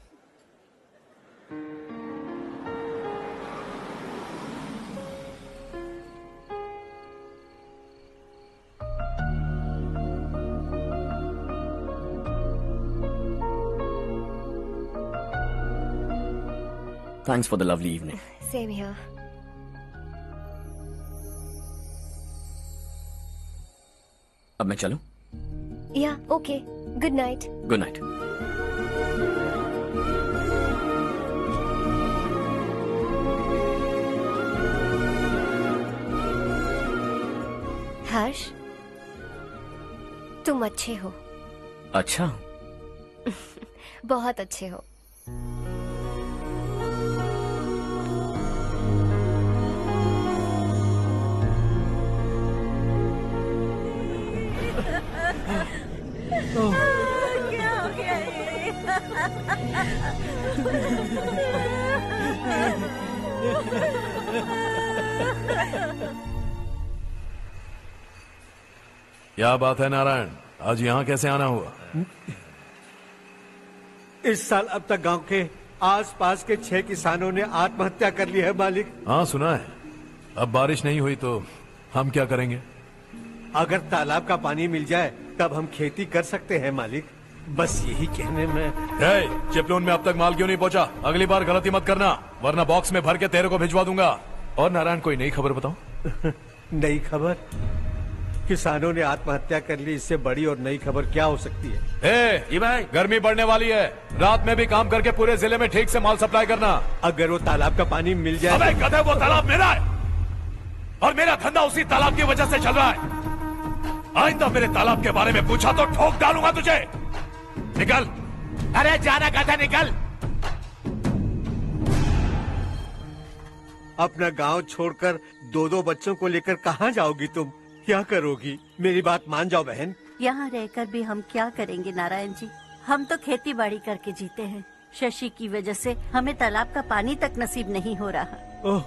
Thanks for the lovely evening.
Same here.
अब मैं चलूं?
Yeah, okay. Good night.
Good night.
हर्ष, तुम अच्छे हो।
अच्छा।
बहुत अच्छे हो।
क्या हो गया ये?
क्या बात है नारायण, आज यहाँ कैसे आना हुआ?
इस साल अब तक गांव के आसपास के 6 किसानों ने आत्महत्या कर ली है मालिक।
हाँ सुना है। अब बारिश नहीं हुई तो हम क्या करेंगे?
अगर तालाब का पानी मिल जाए तब हम खेती कर सकते हैं मालिक। बस यही कहने में।
चिपलून में अब तक माल क्यों नहीं पहुंचा? अगली बार गलती मत करना, वरना बॉक्स में भर के तेरे को भिजवा दूंगा। और नारायण, कोई नई खबर बताओ।
नई खबर? किसानों ने आत्महत्या कर ली, इससे बड़ी और नई खबर क्या हो सकती है?
जी भाई, गर्मी बढ़ने वाली है, रात में भी काम करके पूरे जिले में ठीक से माल सप्लाई करना।
अगर वो तालाब का पानी मिल जाए।
अबे गधे, वो तालाब मेरा है और मेरा धंधा उसी तालाब की वजह से चल रहा है। आइंदा मेरे तालाब के बारे में पूछा तो ठोक डालूंगा तुझे। निकल। अरे जाना गधा, निकल।
अपना गांव छोड़कर 2-2 बच्चों को लेकर कहाँ जाओगी तुम? क्या करोगी? मेरी बात मान जाओ बहन।
यहाँ रहकर भी हम क्या करेंगे नारायण जी? हम तो खेती बाड़ी करके जीते हैं। शशि की वजह से हमें तालाब का पानी तक नसीब नहीं हो रहा।
ओह,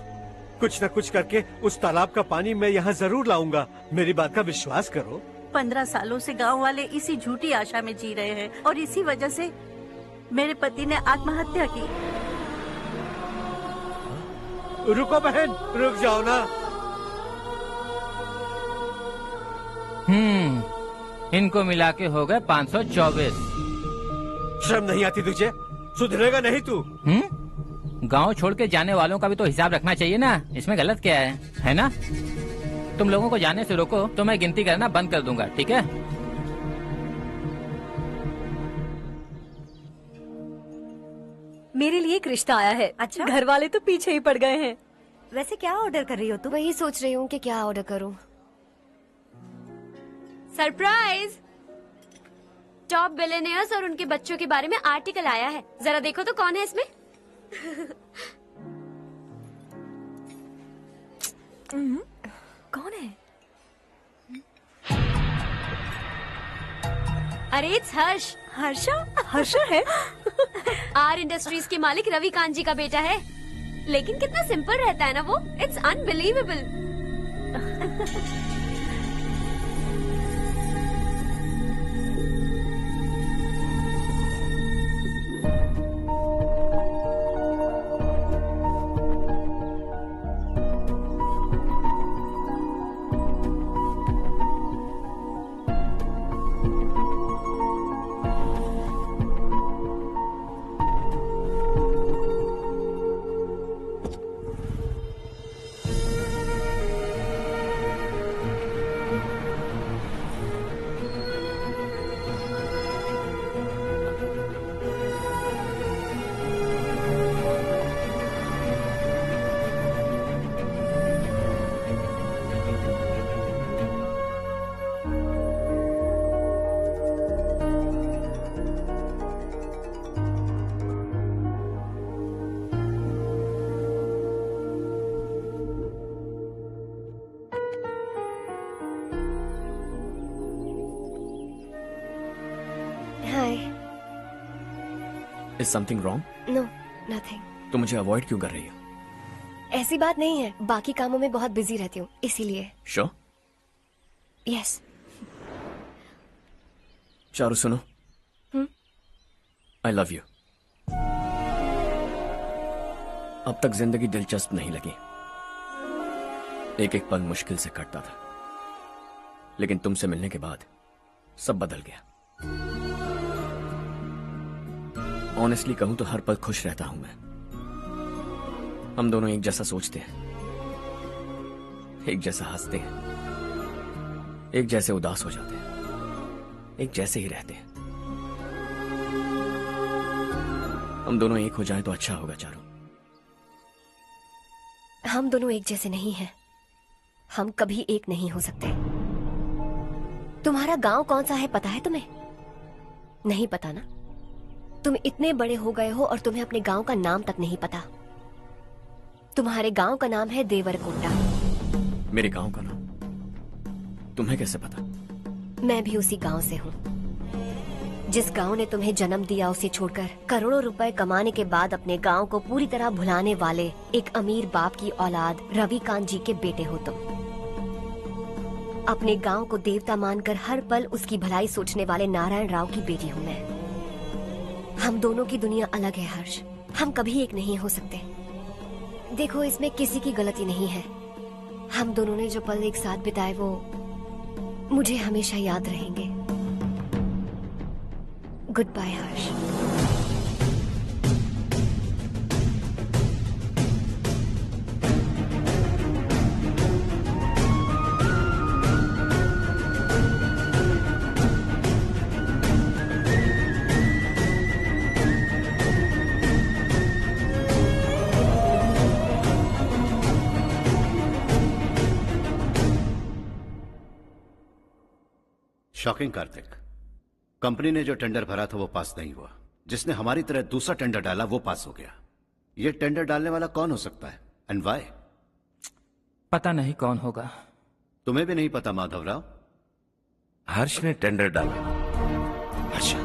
कुछ न कुछ करके उस तालाब का पानी मैं यहाँ जरूर लाऊंगा। मेरी बात का विश्वास करो।
15 सालों से गांव वाले इसी झूठी आशा में जी रहे हैं और इसी वजह से मेरे पति ने आत्महत्या की।
रुको बहन, रुक जाओ ना।
इनको मिला के हो गए 524।
शर्म नहीं आती तुझे? सुधरेगा नहीं तू?
गांव छोड़ के जाने वालों का भी तो हिसाब रखना चाहिए ना। इसमें गलत क्या है ना? तुम लोगों को जाने से रोको तो मैं गिनती करना बंद कर दूंगा, ठीक है?
मेरे लिए एक रिश्ता आया है।
अच्छा?
घर वाले तो पीछे ही पड़ गए हैं।
वैसे क्या ऑर्डर कर रही हो तुम? वही सोच रही हूँ कि क्या ऑर्डर करूँ।
सरप्राइज! टॉप बिलियनियर्स और उनके बच्चों के बारे में आर्टिकल आया है। जरा देखो तो कौन है इसमें।
कौन है?
अरे इट्स हर्ष।
हर्षा है?
आर इंडस्ट्रीज के मालिक रवि कांत जी का बेटा है। लेकिन कितना सिंपल रहता है ना वो। It's unbelievable.
Is something wrong?
No nothing.
तो मुझे अवॉइड क्यों कर रही हो?
ऐसी बात नहीं है, बाकी कामों में बहुत बिजी रहती हूँ इसीलिए।
Sure?
यस।
चारू सुनो। I love you. अब तक जिंदगी दिलचस्प नहीं लगी। एक एक पल मुश्किल से कटता था, लेकिन तुमसे मिलने के बाद सब बदल गया। ऑनेस्टली कहूं तो हर पल खुश रहता हूं मैं। हम दोनों एक जैसा सोचते हैं, एक जैसा हंसते हैं, एक जैसे उदास हो जाते हैं, एक जैसे ही रहते हैं। हम दोनों एक हो जाएं तो अच्छा होगा चारू।
हम दोनों एक जैसे नहीं हैं। हम कभी एक नहीं हो सकते। तुम्हारा गांव कौन सा है पता है तुम्हें? नहीं पता ना? तुम इतने बड़े हो गए हो और तुम्हें अपने गांव का नाम तक नहीं पता। तुम्हारे गांव का नाम है देवरकोटा।
मेरे गांव का नाम तुम्हें कैसे पता?
मैं भी उसी गांव से हूँ। जिस गांव ने तुम्हें जन्म दिया उसे छोड़कर करोड़ों रुपए कमाने के बाद अपने गांव को पूरी तरह भुलाने वाले एक अमीर बाप की औलाद रवि कांत जी के बेटे हो तुम। अपने गांव को देवता मानकर हर पल उसकी भलाई सोचने वाले नारायण राव की बेटी हूँ मैं। हम दोनों की दुनिया अलग है हर्ष। हम कभी एक नहीं हो सकते। देखो इसमें किसी की गलती नहीं है। हम दोनों ने जो पल एक साथ बिताए वो मुझे हमेशा याद रहेंगे। गुड बाय हर्ष।
शॉकिंग कार्तिक। कंपनी ने जो टेंडर भरा था वो पास नहीं हुआ। जिसने हमारी तरह दूसरा टेंडर डाला वो पास हो गया। ये टेंडर डालने वाला कौन हो सकता है एंड व्हाई?
पता नहीं कौन होगा।
तुम्हें भी नहीं पता माधवराव?
हर्ष ने टेंडर डाला। अच्छा।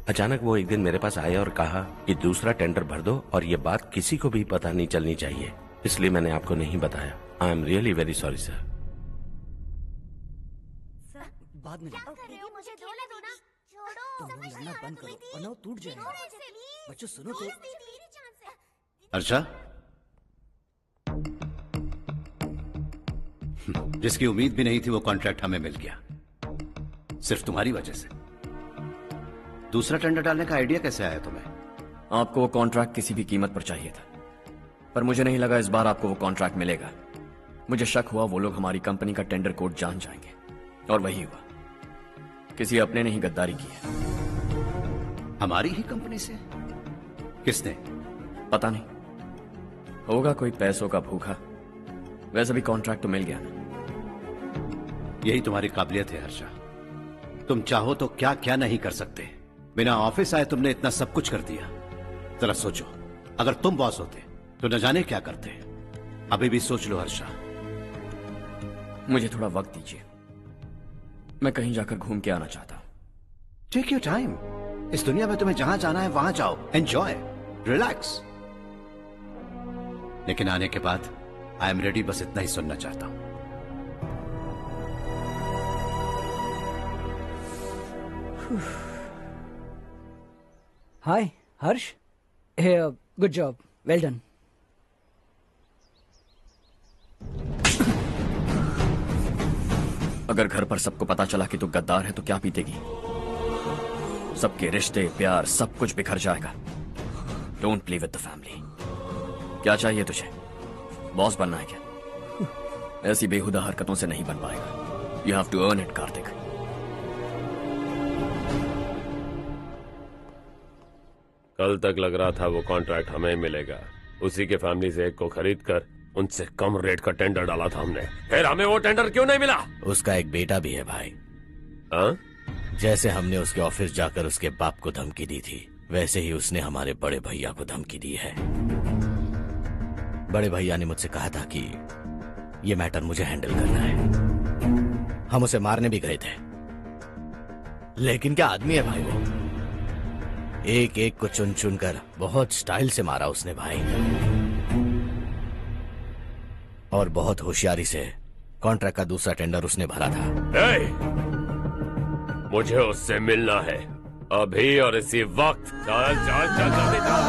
अचानक वो एक दिन मेरे पास आया और कहा कि दूसरा टेंडर भर दो और ये बात किसी को भी पता नहीं चलनी चाहिए, इसलिए मैंने आपको नहीं बताया। I am really very sorry sir.
बाद में
मुझे धोने दो ना।
तुम लोग लड़ना बंद करो वरना वो टूट जाएगा। बच्चों सुनो तो।
अर्षा, जिसकी उम्मीद भी नहीं थी वो कॉन्ट्रैक्ट हमें मिल गया, सिर्फ तुम्हारी वजह से। दूसरा टेंडर डालने का आइडिया कैसे आया तुम्हें?
आपको वो कॉन्ट्रैक्ट किसी भी कीमत पर चाहिए था, पर मुझे नहीं लगा इस बार आपको वो कॉन्ट्रैक्ट मिलेगा। मुझे शक हुआ वो लोग हमारी कंपनी का टेंडर कोड जान जाएंगे, और वही हुआ। किसी अपने ने ही गद्दारी की है।
हमारी ही कंपनी से? किसने?
पता नहीं, होगा कोई पैसों का भूखा। वैसे भी कॉन्ट्रैक्ट तो मिल गया ना।
यही तुम्हारी काबिलियत है हर्षा। तुम चाहो तो क्या क्या नहीं कर सकते। बिना ऑफिस आए तुमने इतना सब कुछ कर दिया। जरा सोचो, अगर तुम बॉस होते तो न जाने क्या करते। अभी भी सोच लो हर्षा।
मुझे थोड़ा वक्त दीजिए, मैं कहीं जाकर घूम के आना चाहता हूं।
Take your time. इस दुनिया में तुम्हें जहां जाना है वहां जाओ, एंजॉय, रिलैक्स। लेकिन आने के बाद आई एम रेडी, बस इतना ही सुनना चाहता हूं।
हाय हर्ष, गुड जॉब, वेल डन।
अगर घर पर सबको पता चला कि तू गद्दार है तो क्या पीतेगी? सबके रिश्ते, प्यार, सब कुछ बिखर जाएगा। Don't play with the family. क्या चाहिए तुझे? बॉस बनना है क्या? ऐसी बेहुदा हरकतों से नहीं बन पाएगा। You have to earn it Kartik.
कल तक लग रहा था वो कॉन्ट्रैक्ट हमें मिलेगा। उसी के फैमिली से एक को खरीद कर उनसे कम रेट का टेंडर डाला था हमने। फिर हमें वो टेंडर क्यों नहीं मिला?
उसका एक बेटा भी है भाई।
हाँ?
जैसे हमने उसके ऑफिस जाकर उसके बाप को धमकी दी थी, वैसे ही उसने हमारे बड़े भैया को धमकी दी है। बड़े भैया ने मुझसे कहा था कि ये मैटर मुझे हैंडल करना है। हम उसे मारने भी गए थे, लेकिन क्या आदमी है भाई वो। एक एक को चुन चुन कर बहुत स्टाइल से मारा उसने भाई, और बहुत होशियारी से कॉन्ट्रैक्ट का दूसरा टेंडर उसने भरा था।
मुझे उससे मिलना है अभी और इसी वक्त। चल चल चल जल्दी चल।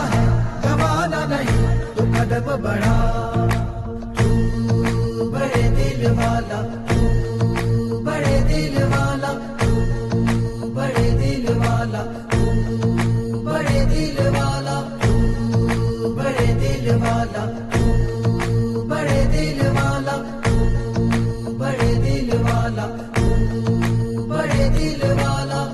जमाना नहीं तो कदम बढ़ा, तू बड़े दिल वाला, तू बड़े दिल वाला, तू बड़े दिल वाला, तू बड़े दिल वाला, तू बड़े दिल वाला, तू बड़े दिल वाला, तू बड़े दिल वाला, तू बड़े दिल वाला।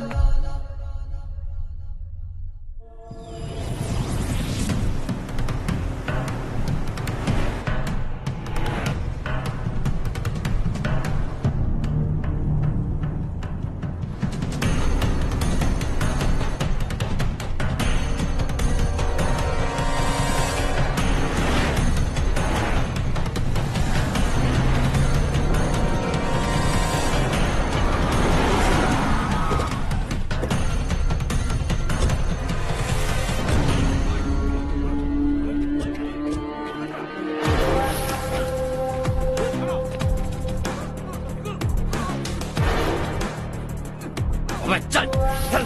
चल चल।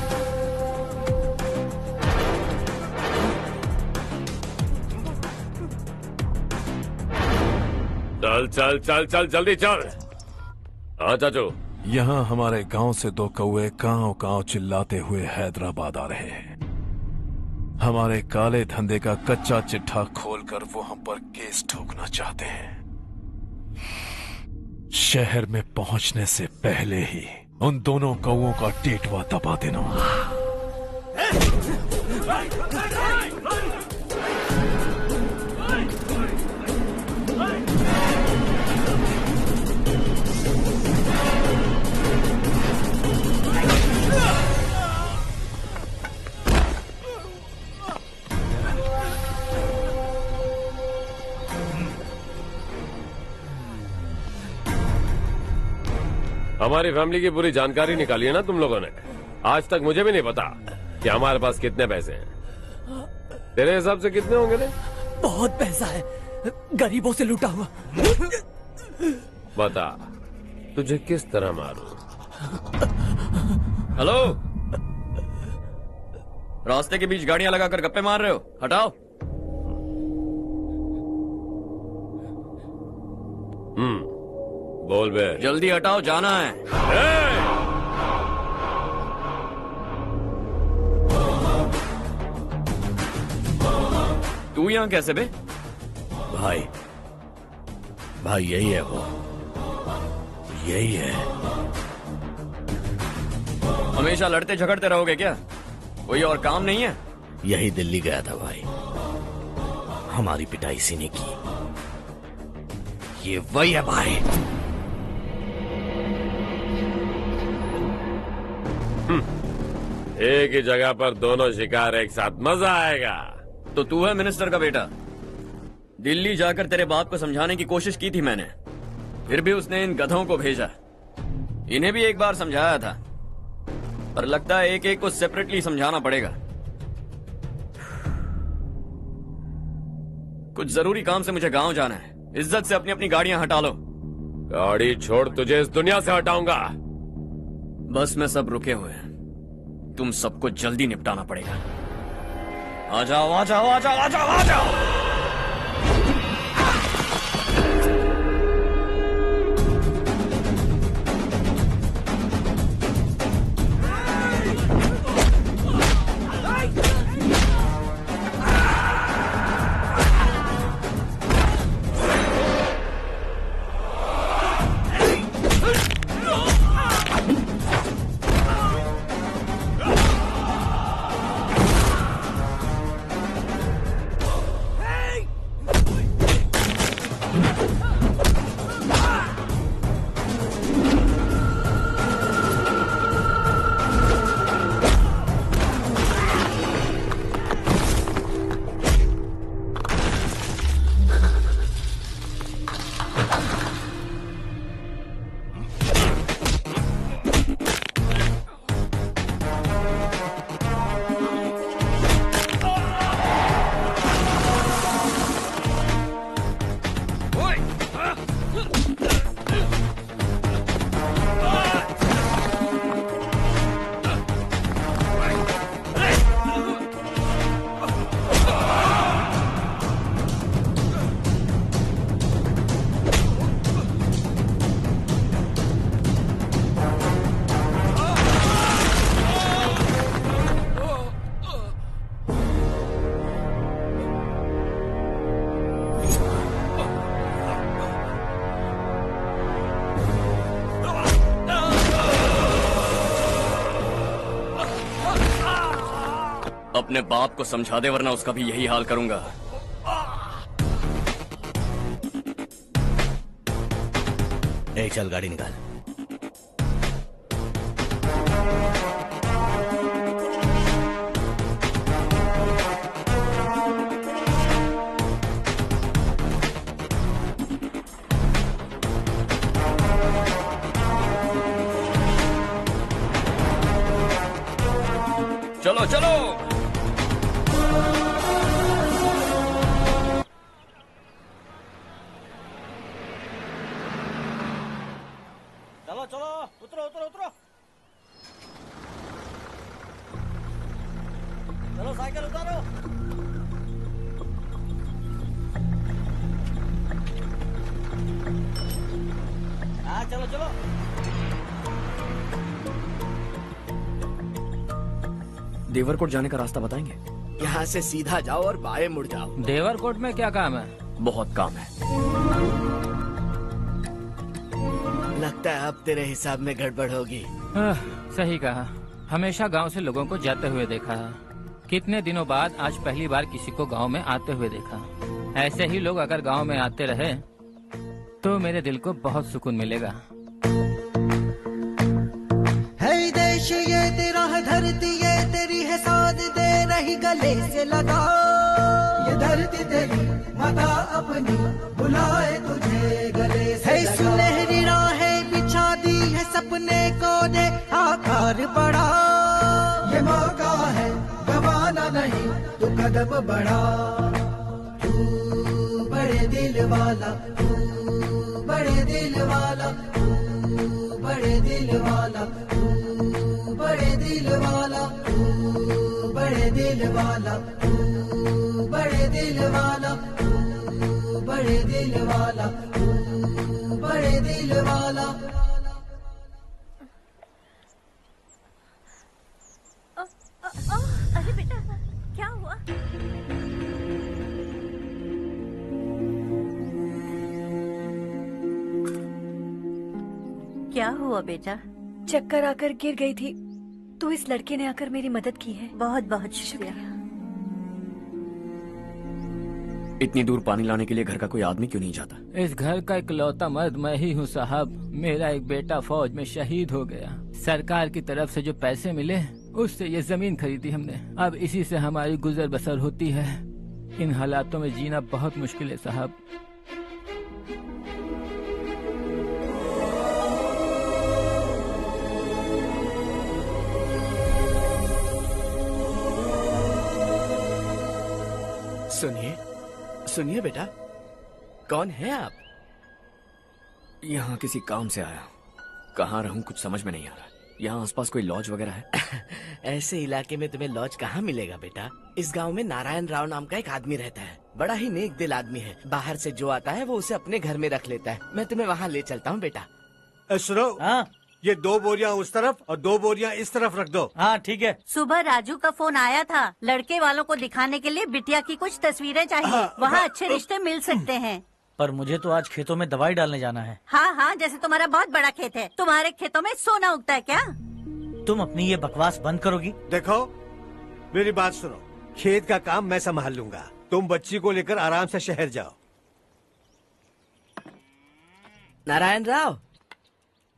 चल चल चल चल जल्दी चल। हाँ चाचू।
यहाँ हमारे गांव से दो कौवे कांव कांव चिल्लाते हुए हैदराबाद आ रहे हैं। हमारे काले धंधे का कच्चा चिट्ठा खोलकर वो हम पर केस ठोकना चाहते हैं। शहर में पहुंचने से पहले ही उन दोनों कौवों का टेटवा दबा देना।
हमारी फैमिली की पूरी जानकारी निकाली है ना तुम लोगों ने। आज तक मुझे भी नहीं पता कि हमारे पास कितने पैसे हैं। तेरे हिसाब से कितने होंगे रे?
बहुत पैसा है, गरीबों से लूटा हुआ।
बता तुझे किस तरह मारूं?
हेलो, रास्ते के बीच गाड़ियां लगाकर गप्पे मार रहे हो? हटाओ।
बोल बे।
जल्दी हटाओ, जाना है। तू यहाँ कैसे बे?
भाई भाई यही है वो, यही है।
हमेशा लड़ते झगड़ते रहोगे क्या? कोई और काम नहीं है?
यही दिल्ली गया था भाई, हमारी पिटाई इसी ने की। ये वही है भाई।
एक ही जगह पर दोनों शिकार एक साथ, मजा आएगा।
तो तू है मिनिस्टर का बेटा? दिल्ली जाकर तेरे बाप को समझाने की कोशिश की थी मैंने, फिर भी उसने इन गधों को भेजा। इन्हें भी एक बार समझाया था, पर लगता है एक एक को सेपरेटली समझाना पड़ेगा। कुछ जरूरी काम से मुझे गांव जाना है। इज्जत से अपनी अपनी गाड़ियां हटा लो।
गाड़ी छोड़, तुझे इस दुनिया से हटाऊंगा।
बस में सब रुके हुए हैं, तुम सबको जल्दी निपटाना पड़ेगा। आ जाओ आ जाओ आ जाओ आ जाओ आ जाओ। अपने बाप को समझा दे, वरना उसका भी यही हाल करूंगा।
चल गाड़ी निकाल।
चलो चलो।
चलो चलो, उतरो उतरो उतरो। चलो साइकिल उतारो। हाँ चलो चलो।
देवरकोट जाने का रास्ता बताएंगे?
यहाँ से सीधा जाओ और बाएं मुड़ जाओ।
देवरकोट में क्या काम है?
बहुत काम है।
लगता है अब तेरे हिसाब में गड़बड़ होगी।
सही कहा। हमेशा गांव से लोगों को जाते हुए देखा है, कितने दिनों बाद आज पहली बार किसी को गांव में आते हुए देखा। ऐसे ही लोग अगर गांव में आते रहे तो मेरे दिल को बहुत सुकून मिलेगा।
है देश ये तेरा है, धरती ये तेरी है, साथ दे रही गले से लगा। ये धरती तेरी माता अपनी बुलाए तुझे गले से लगा। सुनहरी राहें बिछा दी है, सपने को दे आकार बड़ा। ये मौका है गवाना नहीं, तू कदम बढ़ा। तू बड़े दिल वाला, तू बड़े दिल वाला, तू बड़े दिल वाला, तू बड़े दिल वाला, तू बड़े दिल वाला, तू बड़े दिल वाला, तू बड़े दिल वाला, तू बड़े दिल वाला।
अरे बेटा क्या हुआ?
क्या हुआ बेटा?
चक्कर आकर गिर गई थी तो इस लड़के ने आकर मेरी मदद की है।
बहुत बहुत शुक्रिया।
इतनी दूर पानी लाने के लिए घर का कोई आदमी क्यों नहीं जाता?
इस घर का इकलौता मर्द मैं ही हूँ साहब। मेरा एक बेटा फौज में शहीद हो गया। सरकार की तरफ से जो पैसे मिले उससे ये जमीन खरीदी हमने। अब इसी से हमारी गुजर बसर होती है। इन हालातों में जीना बहुत मुश्किल है साहब।
सुनिए सुनिए बेटा, कौन है आप?
यहाँ किसी काम से आया। कहाँ रहूं कुछ समझ में नहीं आ रहा। यहाँ आसपास कोई लॉज वगैरह है?
ऐसे इलाके में तुम्हें लॉज कहाँ मिलेगा बेटा? इस गांव में नारायण राव नाम का एक आदमी रहता है। बड़ा ही नेक दिल आदमी है। बाहर से जो आता है वो उसे अपने घर में रख लेता है। मैं तुम्हें वहाँ ले चलता हूँ बेटा।
सुनो, ये 2 बोरियां उस तरफ और 2 बोरियां इस तरफ रख दो।
हाँ ठीक है।
सुबह राजू का फोन आया था, लड़के वालों को दिखाने के लिए बिटिया की कुछ तस्वीरें चाहिए। वहाँ अच्छे रिश्ते मिल सकते हैं।
पर मुझे तो आज खेतों में दवाई डालने जाना है।
हाँ हाँ, जैसे तुम्हारा बहुत बड़ा खेत है। तुम्हारे खेतों में सोना उगता है क्या?
तुम अपनी ये बकवास बंद करोगी?
देखो मेरी बात सुनो, खेत का काम मैं संभाल लूंगा। तुम बच्ची को लेकर आराम से शहर जाओ।
नारायण राव,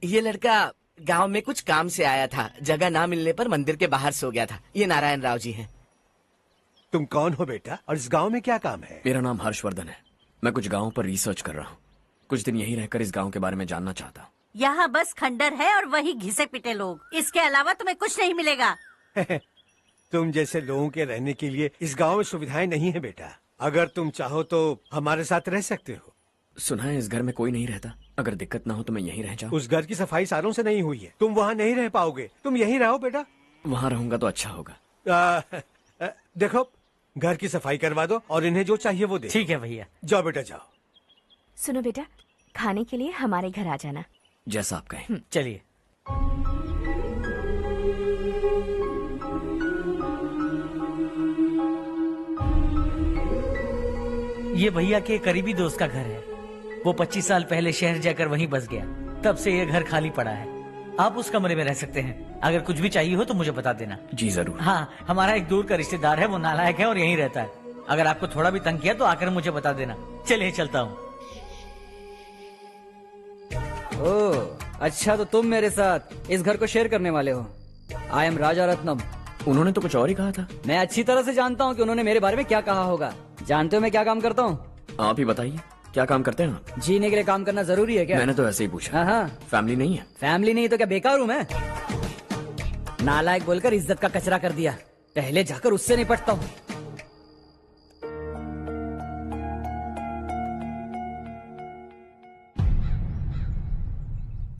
ये लड़का गांव में कुछ काम से आया था। जगह ना मिलने पर मंदिर के बाहर सो गया था। ये नारायण राव जी हैं।
तुम कौन हो बेटा और इस गांव में क्या काम है?
मेरा नाम हर्षवर्धन है। मैं कुछ गाँव पर रिसर्च कर रहा हूँ। कुछ दिन यहीं रहकर इस गाँव के बारे में जानना चाहता हूँ।
यहाँ बस खंडर है और वही घिसे पिटे लोग। इसके अलावा तुम्हें कुछ नहीं मिलेगा।
तुम जैसे लोगों के रहने के लिए इस गांव में सुविधाएं नहीं है बेटा। अगर तुम चाहो तो हमारे साथ रह सकते हो।
सुना है इस घर में कोई नहीं रहता। अगर दिक्कत ना हो तो मैं यहीं रह जाऊँ।
उस घर की सफाई सालों से नहीं हुई है। तुम वहाँ नहीं रह पाओगे। तुम यहीं रहो बेटा।
वहाँ रहूंगा तो अच्छा होगा।
देखो, घर की सफाई करवा दो और इन्हें जो चाहिए वो दे।
ठीक है भैया।
जाओ बेटा जाओ।
सुनो बेटा, खाने के लिए हमारे घर आ जाना।
जैसा आप कहें।
चलिए। ये भैया के करीबी दोस्त का घर है। वो 25 साल पहले शहर जाकर वहीं बस गया। तब से ये घर खाली पड़ा है। आप उस कमरे में रह सकते हैं। अगर कुछ भी चाहिए हो तो मुझे बता देना।
जी जरूर।
हाँ, हमारा एक दूर का रिश्तेदार है, वो नालायक है और यहीं रहता है। अगर आपको थोड़ा भी तंग किया तो आकर मुझे बता देना। चलिए चलता हूँ।
ओह, अच्छा तो तुम मेरे साथ इस घर को शेयर करने वाले हो। आई एम राजा रत्नम।
उन्होंने तो कुछ और ही कहा था।
मैं अच्छी तरह से जानता हूँ कि उन्होंने मेरे बारे में क्या कहा होगा। जानते हो मैं क्या काम करता हूँ?
आप ही बताइए, क्या काम करते हैं आप?
जीने के लिए काम करना जरूरी है क्या?
मैंने तो ऐसे ही पूछा।
हाँ।
फैमिली नहीं है?
फैमिली नहीं तो क्या बेकार हूँ मैं? नालायक बोलकर इज्जत का कचरा कर दिया। पहले जाकर उससे निपटता हूँ।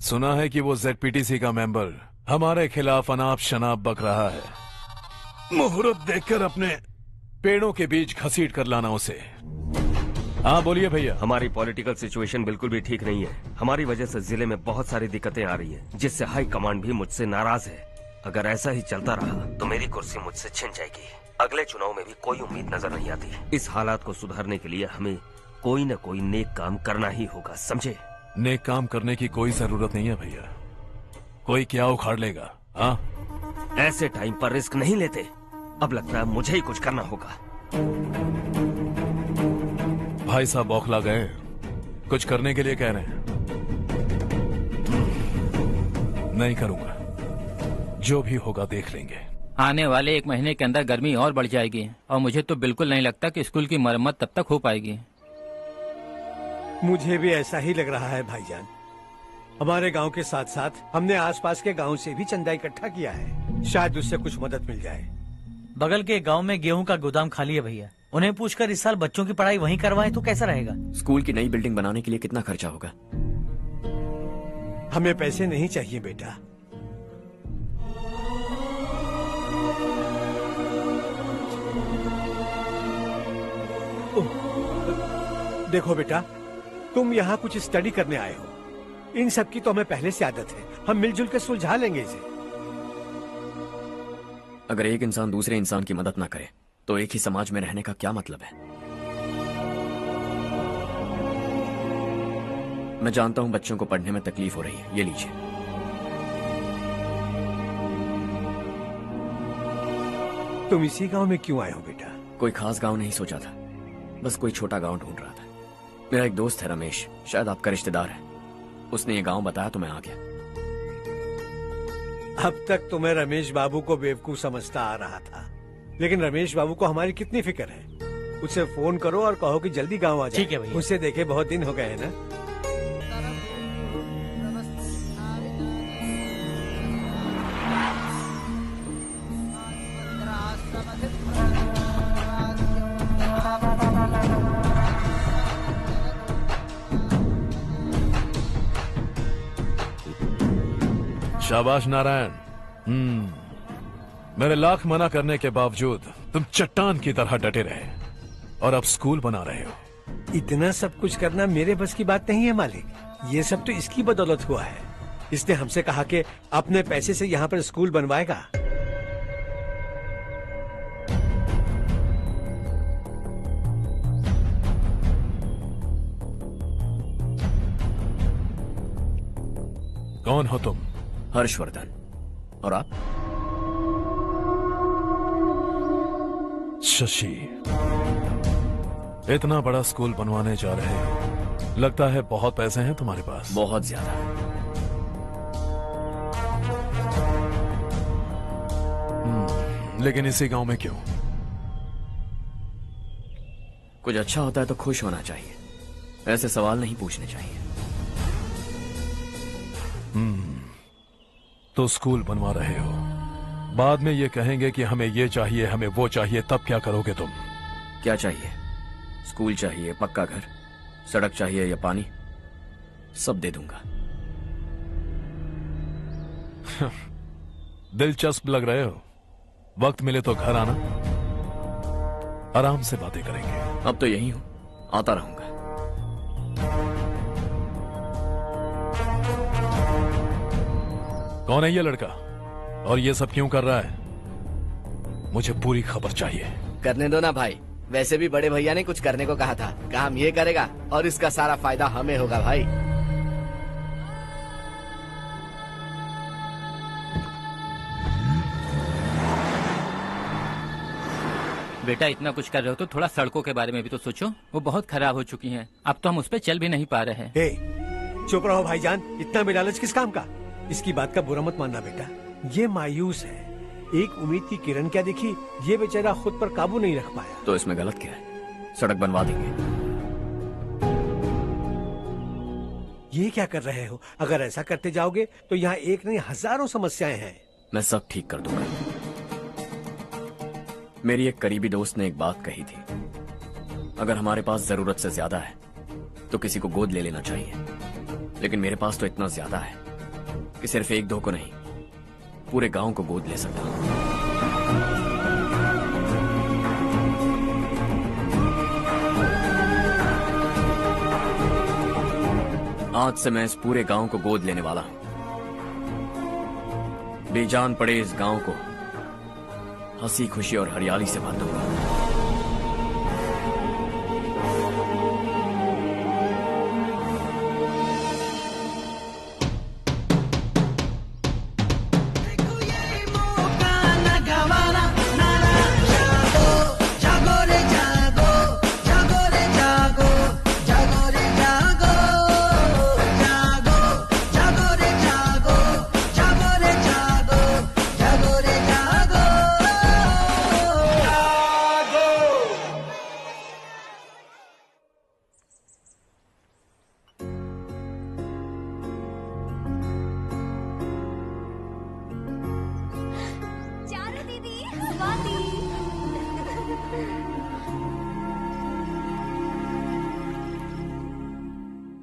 सुना है कि वो ZPTC का मेंबर हमारे खिलाफ अनाप शनाप बक रहा है। मुहूर्त देखकर अपने पेड़ों के बीच घसीट कर लाना उसे। हाँ बोलिए भैया।
हमारी पॉलिटिकल सिचुएशन बिल्कुल भी ठीक नहीं है। हमारी वजह से जिले में बहुत सारी दिक्कतें आ रही है, जिससे हाई कमांड भी मुझसे नाराज है। अगर ऐसा ही चलता रहा तो मेरी कुर्सी मुझसे छिन जाएगी। अगले चुनाव में भी कोई उम्मीद नजर नहीं आती। इस हालात को सुधारने के लिए हमें कोई न कोई नेक काम करना ही होगा, समझे?
नेक काम करने की कोई जरूरत नहीं है भैया। कोई क्या उखाड़ लेगा। हाँ,
ऐसे टाइम पर रिस्क नहीं लेते। अब लगता है मुझे ही कुछ करना होगा।
भाई साहब बौखला गए, कुछ करने के लिए कह रहे हैं। नहीं करूंगा, जो भी होगा देख लेंगे।
आने वाले 1 महीने के अंदर गर्मी और बढ़ जाएगी और मुझे तो बिल्कुल नहीं लगता कि स्कूल की मरम्मत तब तक हो पाएगी।
मुझे भी ऐसा ही लग रहा है भाईजान। हमारे गांव के साथ साथ हमने आसपास के गांव से भी चंदा इकट्ठा किया है। शायद उससे कुछ मदद मिल जाए।
बगल के गांव में गेहूं का गोदाम खाली है भैया। उन्हें पूछकर इस साल बच्चों की पढ़ाई वहीं करवाएं तो कैसा रहेगा?
स्कूल की नई बिल्डिंग बनाने के लिए कितना खर्चा होगा?
हमें पैसे नहीं चाहिए बेटा। देखो बेटा, तुम यहाँ कुछ स्टडी करने आए हो। इन सब की तो हमें पहले से आदत है। हम मिलजुल कर सुलझा लेंगे इसे।
अगर एक इंसान दूसरे इंसान की मदद ना करे तो एक ही समाज में रहने का क्या मतलब है? मैं जानता हूं बच्चों को पढ़ने में तकलीफ हो रही है। ये लीजिए।
तुम इसी गांव में क्यों आए हो बेटा?
कोई खास गांव नहीं सोचा था, बस कोई छोटा गांव ढूंढ रहा था। मेरा एक दोस्त है रमेश, शायद आपका रिश्तेदार है, उसने ये गांव बताया तो मैं आ गया।
अब तक तुम्हें रमेश बाबू को बेवकूफ समझता आ रहा था, लेकिन रमेश बाबू को हमारी कितनी फिक्र है। उसे फोन करो और कहो कि जल्दी गांव आ जाए।
ठीक है भैया।
उसे देखे बहुत दिन हो गए हैं ना।
शाबाश नारायण। मेरे लाख मना करने के बावजूद तुम चट्टान की तरह डटे रहे और अब स्कूल बना रहे हो।
इतना सब कुछ करना मेरे बस की बात नहीं है मालिक, ये सब तो इसकी बदौलत हुआ है। इसने हमसे कहा कि अपने पैसे से यहाँ पर स्कूल बनवाएगा।
कौन हो तुम?
हर्षवर्धन। और आप?
शशि। इतना बड़ा स्कूल बनवाने जा रहे हो, लगता है बहुत पैसे हैं तुम्हारे पास।
बहुत ज्यादा।
लेकिन इसी गांव में क्यों?
कुछ अच्छा होता है तो खुश होना चाहिए, ऐसे सवाल नहीं पूछने चाहिए।
तो स्कूल बनवा रहे हो, बाद में ये कहेंगे कि हमें ये चाहिए, हमें वो चाहिए, तब क्या करोगे तुम?
क्या चाहिए? स्कूल चाहिए, पक्का घर, सड़क चाहिए या पानी, सब दे दूंगा।
दिलचस्प लग रहे हो। वक्त मिले तो घर आना, आराम से बातें करेंगे।
अब तो यही हूं, आता रहूंगा।
कौन है ये लड़का और ये सब क्यों कर रहा है? मुझे पूरी खबर चाहिए।
करने दो ना भाई, वैसे भी बड़े भैया ने कुछ करने को कहा था, काम ये करेगा और इसका सारा फायदा हमें होगा भाई।
बेटा इतना कुछ कर रहे हो तो थोड़ा सड़कों के बारे में भी तो सोचो, वो बहुत खराब हो चुकी हैं। अब तो हम उस पर चल भी नहीं पा रहे हैं।
चुप रहो भाईजान, इतना भी लालच किस काम का? इसकी बात का बुरा मत मानना बेटा, ये मायूस है। एक उम्मीद की किरण क्या दिखी, ये बेचारा खुद पर काबू नहीं रख पाया।
तो इसमें गलत क्या है? सड़क बनवा देंगे।
ये क्या कर रहे हो? अगर ऐसा करते जाओगे तो यहाँ एक नहीं हजारों समस्याएं हैं।
मैं सब ठीक कर दूंगा। मेरी एक करीबी दोस्त ने एक बात कही थी, अगर हमारे पास जरूरत से ज्यादा है तो किसी को गोद ले लेना चाहिए, लेकिन मेरे पास तो इतना ज्यादा है कि सिर्फ एक दो को नहीं, पूरे गांव को गोद ले सकता हूं। आज से मैं इस पूरे गांव को गोद लेने वाला हूं। बेजान पड़े इस गांव को हंसी खुशी और हरियाली से भर दूंगा।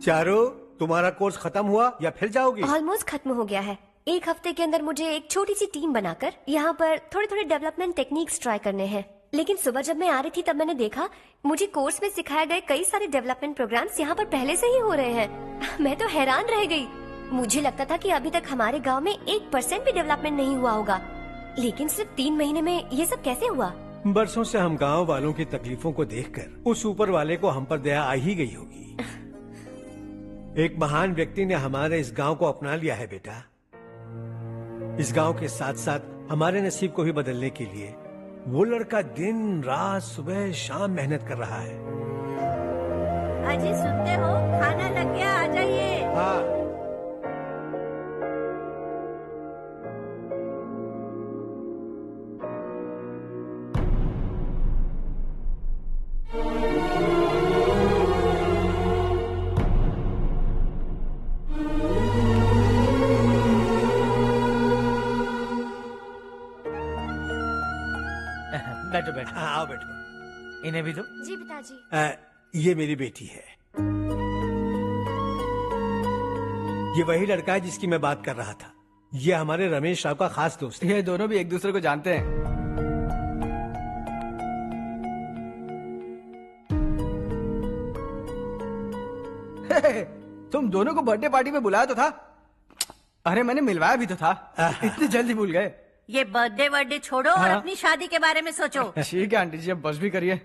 चारों, तुम्हारा कोर्स खत्म हुआ या फिर जाओगी?
ऑलमोस्ट खत्म हो गया है। एक हफ्ते के अंदर मुझे एक छोटी सी टीम बनाकर यहाँ पर थोड़े थोड़े डेवलपमेंट टेक्निक्स ट्राई करने हैं। लेकिन सुबह जब मैं आ रही थी तब मैंने देखा मुझे कोर्स में सिखाए गए कई सारे डेवलपमेंट प्रोग्राम्स यहाँ पर पहले से ही हो रहे हैं। मैं तो हैरान रह गई। मुझे लगता था कि अभी तक हमारे गाँव में 1% भी डेवलपमेंट नहीं हुआ होगा, लेकिन सिर्फ 3 महीने में ये सब कैसे हुआ?
बरसों से हम गांव वालों की तकलीफों को देखकर उस ऊपर वाले को हम पर दया आ ही गई होगी। एक महान व्यक्ति ने हमारे इस गांव को अपना लिया है बेटा। इस गांव के साथ साथ हमारे नसीब को भी बदलने के लिए वो लड़का दिन रात सुबह शाम मेहनत कर रहा है।
अजी सुनते हो, खाना लग गया, आ जाइए।
हाँ।
बैठो बैठो।
हाँ, आओ बैठो।
इन्हें भी दो।
जी पिताजी।
ये मेरी बेटी है। ये वही लड़का है जिसकी मैं बात कर रहा था। ये हमारे रमेश राव का खास दोस्त है।
ये दोनों भी एक दूसरे को जानते हैं। तुम दोनों को बर्थडे पार्टी में बुलाया तो था। अरे मैंने मिलवाया भी तो था। इतनी जल्दी भूल गए।
ये बर्थडे वर्डे छोड़ो और
हाँ?
अपनी शादी के बारे में सोचो।
ठीक है आंटी जी, अब बस भी करिए।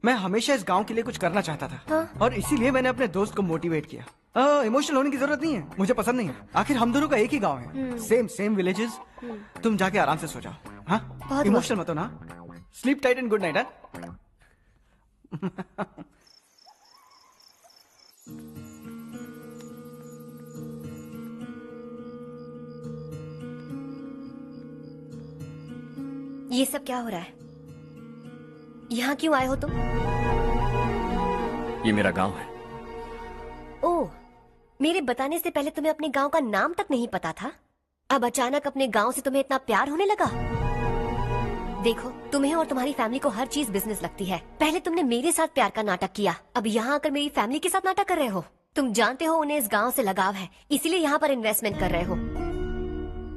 मैं हमेशा इस गांव के लिए कुछ करना चाहता था।
हाँ?
और इसीलिए मैंने अपने दोस्त को मोटिवेट किया। इमोशनल होने की जरूरत नहीं है, मुझे पसंद नहीं है। आखिर हम दोनों का एक ही गांव है, सेम विलेजेस। तुम जाके आराम से सो जाओ। हाँ, इमोशनल मत हो ना। Sleep tight and good night.
ये सब क्या हो रहा है? यहाँ क्यों आए हो तुम?
ये मेरा गांव है।
ओह, मेरे बताने से पहले तुम्हें अपने गांव का नाम तक नहीं पता था? अब अचानक अपने गांव से तुम्हें इतना प्यार होने लगा? देखो, तुम्हें और तुम्हारी फैमिली को हर चीज बिजनेस लगती है। पहले तुमने मेरे साथ प्यार का नाटक किया, अब यहाँ आकर मेरी फैमिली के साथ नाटक कर रहे हो। तुम जानते हो उन्हें इस गांव से लगाव है, इसीलिए यहाँ पर इन्वेस्टमेंट कर रहे हो।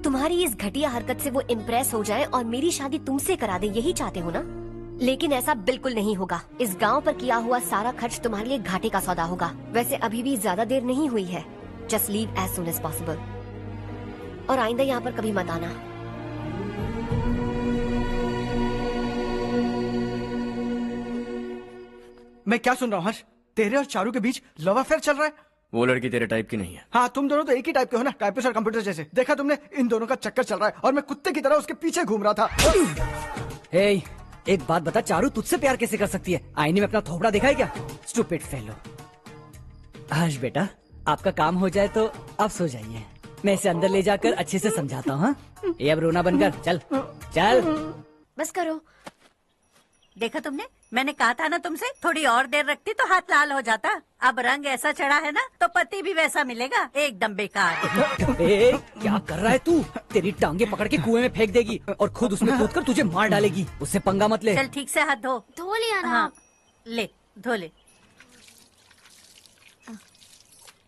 तुम्हारी इस घटिया हरकत से वो इम्प्रेस हो जाए और मेरी शादी तुमसे करा दे, यही चाहते हो ना? लेकिन ऐसा बिल्कुल नहीं होगा। इस गांव पर किया हुआ सारा खर्च तुम्हारे लिए घाटे का सौदा होगा। वैसे अभी भी ज्यादा देर नहीं हुई है। Just leave as soon as possible. और आइंदा यहाँ पर कभी मत आना।
मैं क्या सुन रहा हूँ हर्ष? तेरे और चारू के बीच लव अफेयर चल रहा है?
वो लड़की तेरे टाइप की नहीं है।
हाँ, तुम दोनों तो एक ही टाइप के हो ना, टाइपिस्ट और कंप्यूटर जैसे। देखा तुमने, इन दोनों का चक्कर चल रहा है और मैं कुत्ते की तरह उसके पीछे घूम रहा था।
हे, एक बात बता, चारू तुझसे प्यार कैसे कर सकती है? आईने में अपना थोबड़ा देखा है क्या? Stupid fellow. हर्ष बेटा, आपका काम हो जाए तो आप सो जाइए। मैं इसे अंदर ले जाकर अच्छे से समझाता हूँ। हाँ? ये अब रोना बनकर चल चल।
बस करो।
देखा तुमने, मैंने कहा था ना तुमसे, थोड़ी और देर रखती तो हाथ लाल हो जाता। अब रंग ऐसा चढ़ा है ना तो पति भी वैसा मिलेगा। एकदम बेकार।
ए, क्या कर रहा है तू? तेरी टांगे पकड़ के कुएं में फेंक देगी और खुद उसमें कूदकर तुझे मार डालेगी। उससे पंगा मत ले।
चल ठीक से हाथ धो।
धो लिया ना।
हाँ, ले धो ले।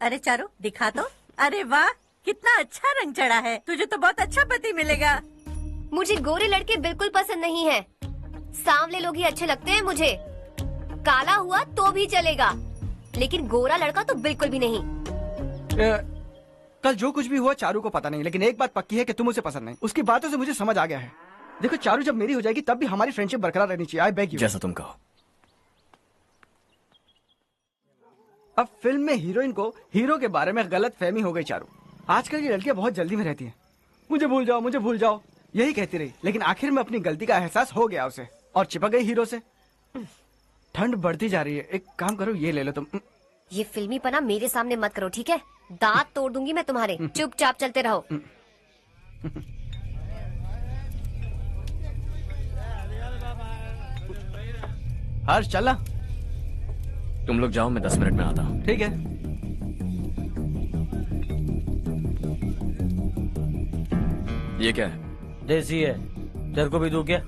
अरे चारू दिखा तो। अरे वाह, कितना अच्छा रंग चढ़ा है। तुझे तो बहुत अच्छा पति मिलेगा।
मुझे गोरे लड़के बिल्कुल पसंद नहीं है। सांवले लोग ही अच्छे लगते हैं मुझे। काला हुआ तो भी चलेगा, लेकिन गोरा लड़का तो बिल्कुल भी नहीं।
कल जो कुछ भी हुआ चारू को पता नहीं, लेकिन एक बात पक्की है कि तुम उसे पसंद नहीं। उसकी बातों से मुझे समझ आ गया है। देखो, चारू जब मेरी हो जाएगी तब भी हमारी फ्रेंडशिप बरकरार रहनी चाहिए। I beg you.
जैसा तुम कहो।
अब फिल्म में हीरोइन को हीरो के बारे में गलत फहमी हो गई चारू। आजकल की लड़कियां बहुत जल्दी में रहती हैं। मुझे भूल जाओ, मुझे भूल जाओ, यही कहती रही। लेकिन आखिर में अपनी गलती का एहसास हो गया उसे और चिपक गई हीरो से। ठंड बढ़ती जा रही है, एक काम करो, ये ले लो तुम।
ये फिल्मी पना मेरे सामने मत करो, ठीक है? दांत तोड़ दूंगी मैं तुम्हारे। चुपचाप चलते रहो।
हर्ष चलना।
तुम लोग जाओ, मैं 10 मिनट में आता हूँ।
ठीक है।
ये क्या है?
देसी है। तेरे को भी दूं क्या?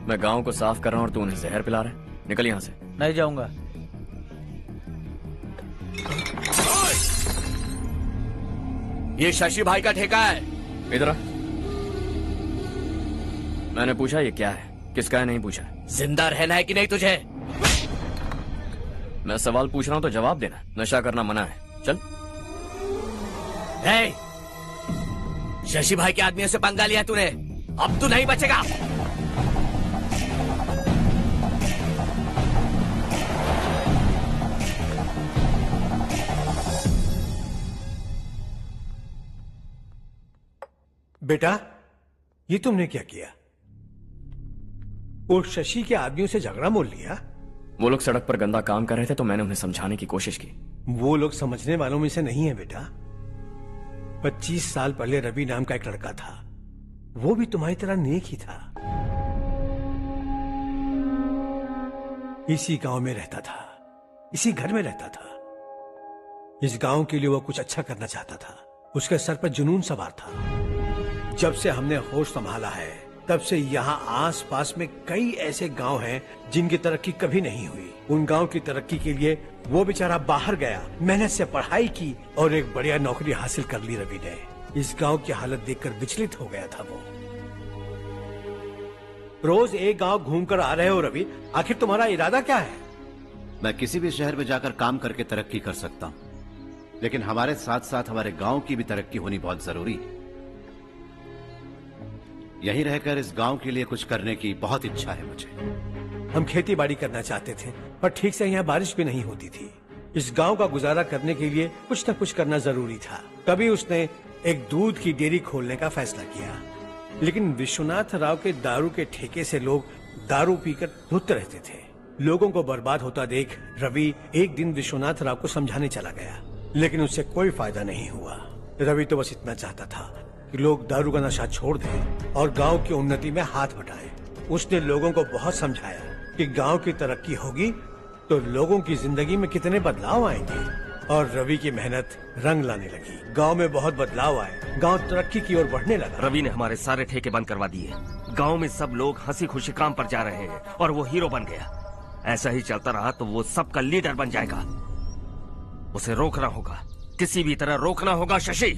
मैं गांव को साफ कर रहा हूँ और तू उन्हें जहर पिला रहा है। निकल यहाँ से।
नहीं जाऊंगा।
ये शशि भाई का ठेका है। इधर आ। मैंने पूछा ये क्या है, किसका है नहीं पूछा। जिंदा रहना है कि नहीं तुझे? मैं सवाल पूछ रहा हूँ तो जवाब देना। नशा करना मना है। चल।
हे, शशि भाई के आदमियों से पंगा लिया तूने, अब तू नहीं बचेगा।
बेटा, ये तुमने क्या किया? उस शशि के आदमियों से झगड़ा मोल लिया?
वो लोग सड़क पर गंदा काम कर रहे थे तो मैंने उन्हें समझाने की कोशिश की।
वो लोग समझने वालों में से नहीं है बेटा। 25 साल पहले रवि नाम का एक लड़का था, वो भी तुम्हारी तरह नेक ही था। इसी गांव में रहता था, इसी घर में रहता था। इस गांव के लिए वो कुछ अच्छा करना चाहता था। उसके सर पर जुनून सवार था। जब से हमने होश संभाला है तब से यहाँ आस पास में कई ऐसे गांव हैं जिनकी तरक्की कभी नहीं हुई। उन गांव की तरक्की के लिए वो बेचारा बाहर गया, मेहनत से पढ़ाई की और एक बढ़िया नौकरी हासिल कर ली रवि ने। इस गांव की हालत देखकर विचलित हो गया था वो। रोज एक गांव घूमकर आ रहे हो रवि, आखिर तुम्हारा इरादा क्या है?
मैं किसी भी शहर में जाकर काम करके तरक्की कर सकता हूँ, लेकिन हमारे साथ साथ हमारे गांव की भी तरक्की होनी बहुत जरूरी है। यहीं रहकर इस गांव के लिए कुछ करने की बहुत इच्छा है मुझे।
हम खेती बाड़ी करना चाहते थे, पर ठीक से यहाँ बारिश भी नहीं होती थी। इस गांव का गुजारा करने के लिए कुछ न कुछ करना जरूरी था। तभी उसने एक दूध की डेयरी खोलने का फैसला किया। लेकिन विश्वनाथ राव के दारू के ठेके से लोग दारू पीकर धुत रहते थे। लोगों को बर्बाद होता देख रवि एक दिन विश्वनाथ राव को समझाने चला गया, लेकिन उससे कोई फायदा नहीं हुआ। रवि तो बस इतना चाहता था कि लोग दारू का नशा छोड़ दें और गांव की उन्नति में हाथ बटाएं। उसने लोगों को बहुत समझाया कि गांव की तरक्की होगी तो लोगों की जिंदगी में कितने बदलाव आएंगे, और रवि की मेहनत रंग लाने लगी। गांव में बहुत बदलाव आए, गांव तरक्की की ओर बढ़ने लगा।
रवि ने हमारे सारे ठेके बंद करवा दिए। गांव में सब लोग हंसी खुशी काम पर जा रहे हैं और वो हीरो बन गया। ऐसा ही चलता रहा तो वो सबका लीडर बन जाएगा। उसे रोकना होगा, किसी भी तरह रोकना होगा शशि।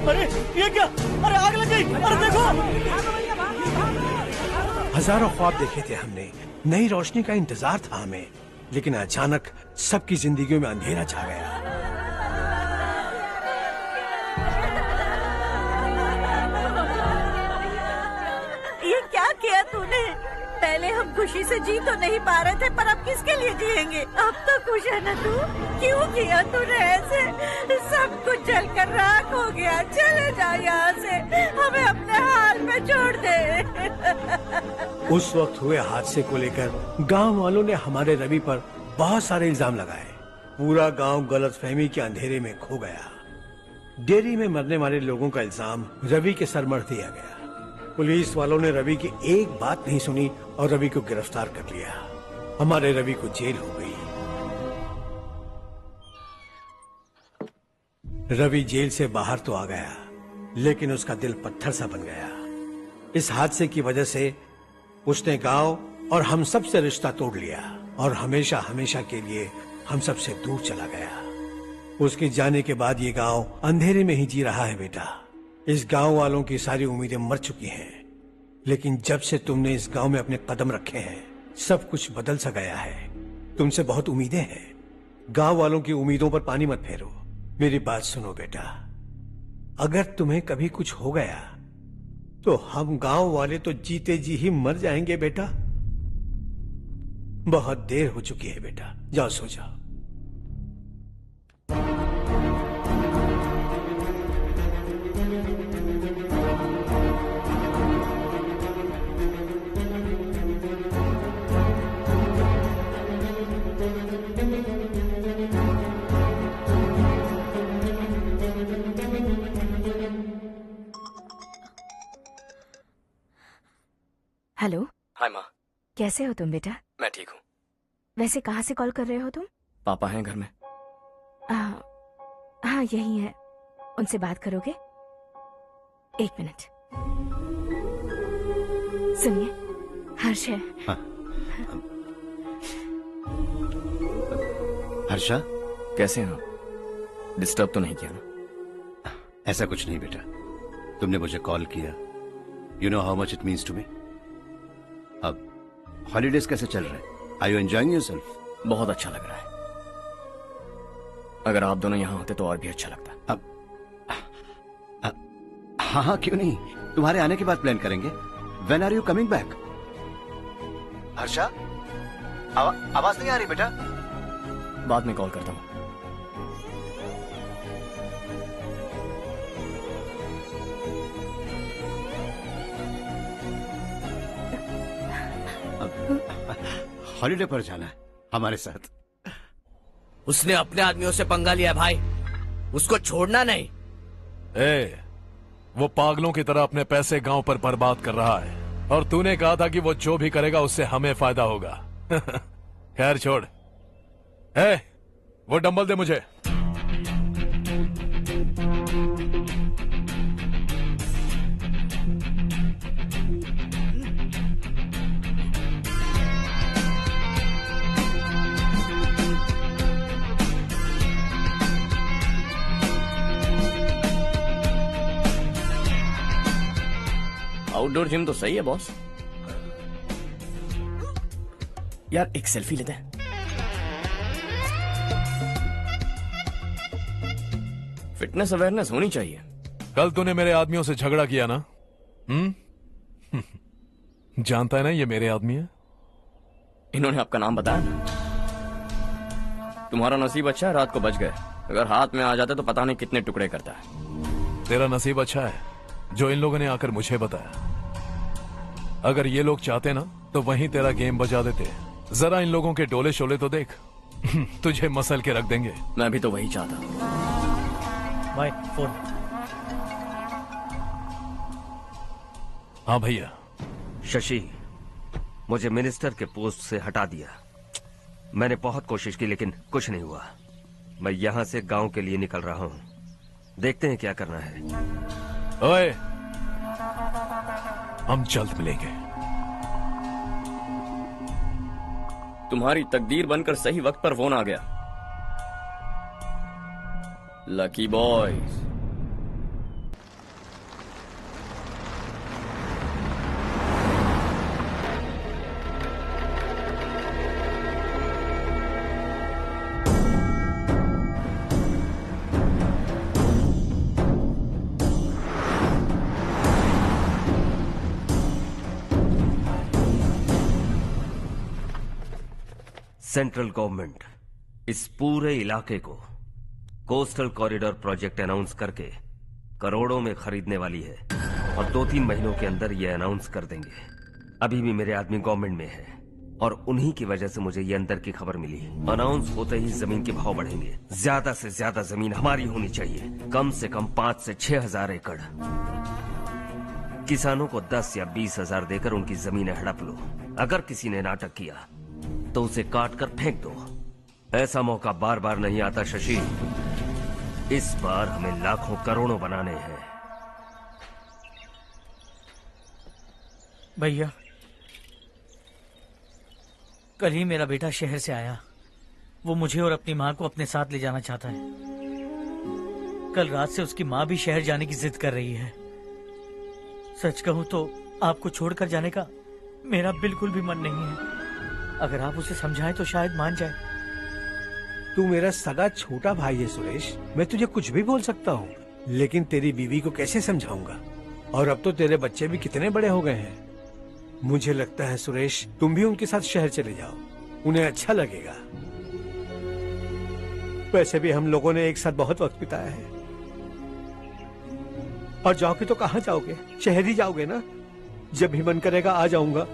अरे ये क्या? अरे आग लग गई! अरे देखो!
हजारों ख्वाब देखे थे हमने, नई रोशनी का इंतजार था हमें, लेकिन अचानक सबकी जिंदगियों में अंधेरा छा गया।
ये क्या किया तूने? पहले हम खुशी से जी तो नहीं पा रहे थे, पर अब किसके लिए जिएंगे? अब तो खुश है ना तू? क्यों किया तूने ऐसे? सब कुछ जलकर राख हो गया। चले जा यहाँ से, हमें अपने हाल में छोड़ दे।
उस वक्त हुए हादसे को लेकर गांव वालों ने हमारे रवि पर बहुत सारे इल्जाम लगाए। पूरा गांव गलतफहमी के अंधेरे में खो गया। डेयरी में मरने वाले लोगों का इल्जाम रवि के सर मढ़ दिया गया। पुलिस वालों ने रवि की एक बात नहीं सुनी और रवि को गिरफ्तार कर लिया। हमारे रवि को जेल हो गई। रवि जेल से बाहर तो आ गया, लेकिन उसका दिल पत्थर सा बन गया। इस हादसे की वजह से उसने गांव और हम सब से रिश्ता तोड़ लिया और हमेशा हमेशा के लिए हम सब से दूर चला गया। उसके जाने के बाद ये गांव अंधेरे में ही जी रहा है बेटा। इस गांव वालों की सारी उम्मीदें मर चुकी हैं, लेकिन जब से तुमने इस गांव में अपने कदम रखे हैं सब कुछ बदल सा गया है। तुमसे बहुत उम्मीदें हैं। गांव वालों की उम्मीदों पर पानी मत फेरो। मेरी बात सुनो बेटा, अगर तुम्हें कभी कुछ हो गया तो हम गांव वाले तो जीते जी ही मर जाएंगे बेटा। बहुत देर हो चुकी है बेटा, जाओ सो जाओ।
हेलो।
हाय माँ।
कैसे हो तुम बेटा?
मैं ठीक हूँ।
वैसे कहाँ से कॉल कर रहे हो तुम?
पापा हैं घर में।
हाँ यही है। उनसे बात करोगे? एक मिनट सुनिए, हर्ष है।
हाँ। हर्षा,
कैसे हैं आप? डिस्टर्ब तो नहीं किया ना?
ऐसा कुछ नहीं बेटा, तुमने मुझे कॉल किया। You know how much it means to me. अब हॉलीडेज कैसे चल रहे हैं? Are you enjoying yourself?
बहुत अच्छा लग रहा है। अगर आप दोनों यहाँ होते तो और भी अच्छा लगता।
हाँ हाँ, क्यों नहीं, तुम्हारे आने के बाद प्लान करेंगे। When are you coming back? Harsha, आवाज नहीं आ रही बेटा।
बाद में कॉल करता हूँ।
हॉलिडे पर जाना है हमारे साथ।
उसने अपने आदमियों से पंगा लिया भाई, उसको छोड़ना नहीं।
वो पागलों की तरह अपने पैसे गांव पर बर्बाद कर रहा है, और तूने कहा था कि वो जो भी करेगा उससे हमें फायदा होगा। खैर छोड़। वो डंबल दे मुझे।
आउटडोर जिम तो सही है बॉस। यार एक सेल्फी लेते हैं। फिटनेस अवेयरनेस होनी चाहिए।
कल तूने मेरे आदमियों से झगड़ा किया ना? जानता है ना ये मेरे आदमी है।
इन्होंने आपका नाम बताया ना? तुम्हारा नसीब अच्छा है, रात को बच गए। अगर हाथ में आ जाते तो पता नहीं कितने टुकड़े करता है।
तेरा नसीब अच्छा है जो इन लोगों ने आकर मुझे बताया। अगर ये लोग चाहते ना तो वहीं तेरा गेम बजा देते। जरा इन लोगों के डोले शोले तो देख। तुझे मसल के रख देंगे।
मैं भी तो वही चाहता।
भाई फोन।
हाँ भैया।
शशि, मुझे मिनिस्टर के पोस्ट से हटा दिया। मैंने बहुत कोशिश की लेकिन कुछ नहीं हुआ। मैं यहाँ से गांव के लिए निकल रहा हूँ। देखते हैं क्या करना है।
ओए, हम जल्द मिलेंगे।
तुम्हारी तकदीर बनकर सही वक्त पर फोन आ गया। Lucky boys.
सेंट्रल गवर्नमेंट इस पूरे इलाके को कोस्टल कॉरिडोर प्रोजेक्ट अनाउंस करके करोड़ों में खरीदने वाली है, और 2-3 महीनों के अंदर ये अनाउंस कर देंगे। अभी भी मेरे आदमी गवर्नमेंट में है और उन्हीं की वजह से मुझे ये अंदर की खबर मिली। अनाउंस होते ही जमीन के भाव बढ़ेंगे। ज्यादा से ज्यादा जमीन हमारी होनी चाहिए, कम से कम 5 से 6 हजार एकड़। किसानों को 10 या 20 हजार देकर उनकी जमीनें हड़प लो। अगर किसी ने नाटक किया तो उसे काट कर फेंक दो। ऐसा मौका बार बार नहीं आता शशि। इस बार हमें लाखों करोड़ों बनाने हैं।
भैया, कल ही मेरा बेटा शहर से आया। वो मुझे और अपनी माँ को अपने साथ ले जाना चाहता है। कल रात से उसकी माँ भी शहर जाने की जिद कर रही है। सच कहूं तो आपको छोड़कर जाने का मेरा बिल्कुल भी मन नहीं है। अगर आप उसे समझाएं तो शायद मान जाए।
तू मेरा सगा छोटा भाई है सुरेश, मैं तुझे कुछ भी बोल सकता हूँ, लेकिन तेरी बीवी को कैसे समझाऊंगा? और अब तो तेरे बच्चे भी कितने बड़े हो गए हैं। मुझे लगता है सुरेश, तुम भी उनके साथ शहर चले जाओ, उन्हें अच्छा लगेगा। वैसे भी हम लोगों ने एक साथ बहुत वक्त बिताया है। और जाओगे तो कहाँ जाओगे? शहर ही जाओगे ना? जब भी मन करेगा आ जाऊंगा।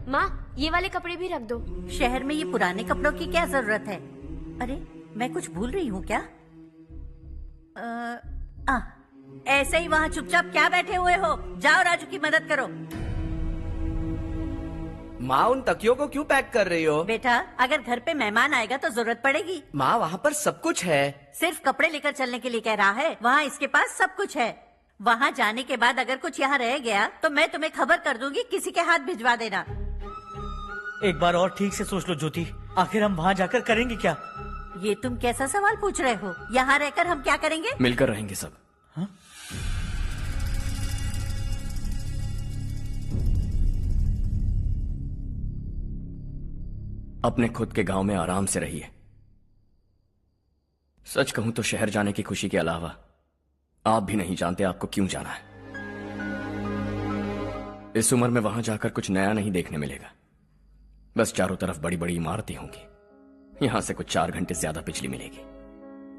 माँ, ये वाले कपड़े भी रख दो।
शहर में ये पुराने कपड़ों की क्या जरूरत है? अरे, मैं कुछ भूल रही हूँ क्या? ऐसे ही वहाँ चुपचाप क्या बैठे हुए हो? जाओ राजू की मदद करो।
माँ, उन तकियों को क्यों पैक कर रही हो?
बेटा, अगर घर पे मेहमान आएगा तो जरूरत पड़ेगी।
माँ, वहाँ पर सब कुछ है।
सिर्फ कपड़े लेकर चलने के लिए कह रहा है? वहाँ इसके पास सब कुछ है। वहाँ जाने के बाद अगर कुछ यहाँ रह गया तो मैं तुम्हें खबर कर दूंगी, किसी के हाथ भिजवा देना।
एक बार और ठीक से सोच लो ज्योति, आखिर हम वहाँ जाकर करेंगे क्या?
ये तुम कैसा सवाल पूछ रहे हो? यहाँ रहकर हम क्या करेंगे?
मिलकर रहेंगे सब। अपने खुद के गांव में आराम से रहिए। सच कहूं तो शहर जाने की खुशी के अलावा आप भी नहीं जानते आपको क्यों जाना है। इस उम्र में वहां जाकर कुछ नया नहीं देखने मिलेगा। बस चारों तरफ बड़ी बड़ी इमारतें होंगी। यहां से कुछ 4 घंटे ज्यादा बिजली मिलेगी,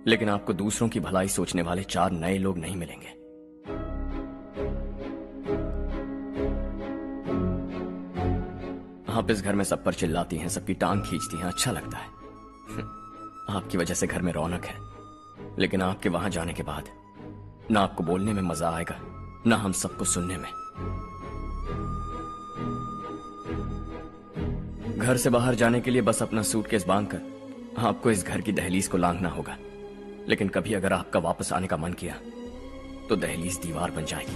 लेकिन आपको दूसरों की भलाई सोचने वाले 4 नए लोग नहीं मिलेंगे। आप इस घर में सब पर चिल्लाती हैं, सबकी टांग खींचती हैं, अच्छा लगता है। आपकी वजह से घर में रौनक है, लेकिन आपके वहां जाने के बाद ना आपको बोलने में मजा आएगा, ना हम सबको सुनने में। घर से बाहर जाने के लिए बस अपना सूटकेस बांधकर आपको इस घर की दहलीज को लांघना होगा। लेकिन कभी अगर आपका वापस आने का मन किया तो दहलीज दीवार बन जाएगी।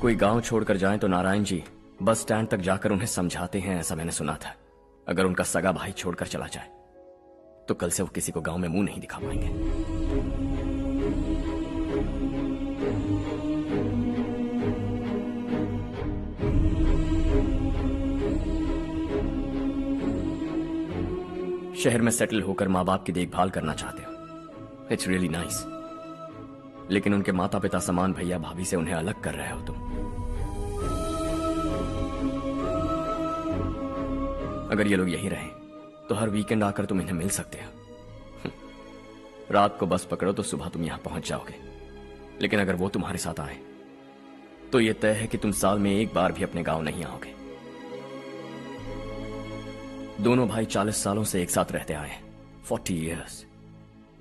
कोई गांव छोड़कर जाएं तो नारायण जी बस स्टैंड तक जाकर उन्हें समझाते हैं, ऐसा मैंने सुना था। अगर उनका सगा भाई छोड़कर चला जाए तो कल से वो किसी को गांव में मुंह नहीं दिखा पाएंगे। शहर में सेटल होकर माँ बाप की देखभाल करना चाहते हो, इट्स रियली नाइस। लेकिन उनके माता पिता समान भैया भाभी से उन्हें अलग कर रहे हो तुम। अगर ये लोग यहीं रहें तो हर वीकेंड आकर तुम इन्हें मिल सकते हो। रात को बस पकड़ो तो सुबह तुम यहां पहुंच जाओगे। लेकिन अगर वो तुम्हारे साथ आए तो यह तय है कि तुम साल में एक बार भी अपने गांव नहीं आओगे। दोनों भाई 40 सालों से एक साथ रहते आए हैं, 40 years।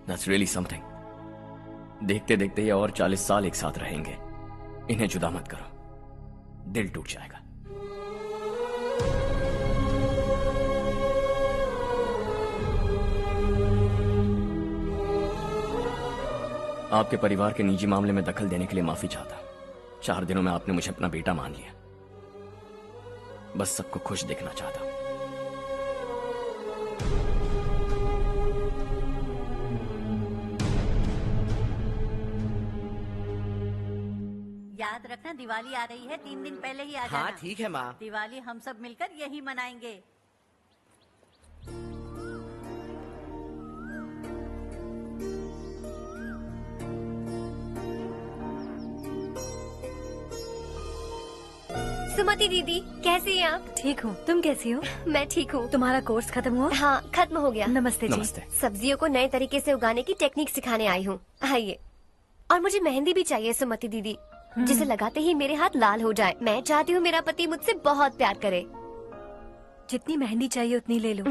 That's really something। देखते देखते ये और 40 साल एक साथ रहेंगे। इन्हें जुदा मत करो, दिल टूट जाएगा। आपके परिवार के निजी मामले में दखल देने के लिए माफी चाहता। 4 दिनों में आपने मुझे अपना बेटा मान लिया। बस सबको खुश देखना चाहता।
याद रखना दिवाली आ रही है, 3 दिन पहले ही आ जाना।
हाँ ठीक है माँ।
दिवाली हम सब मिलकर यही मनाएंगे।
सुमति दीदी कैसी हैं आप?
ठीक हूँ, तुम कैसी हो?
मैं ठीक हूँ।
तुम्हारा कोर्स खत्म हुआ?
हाँ खत्म हो गया।
नमस्ते जी।
नमस्ते।
सब्जियों को नए तरीके से उगाने की टेक्निक सिखाने आई हूँ। आइए। और मुझे मेहंदी भी चाहिए सुमति दीदी, जिसे लगाते ही मेरे हाथ लाल हो जाए। मैं चाहती हूँ मेरा पति मुझसे बहुत प्यार करे।
जितनी मेहंदी चाहिए उतनी ले लो।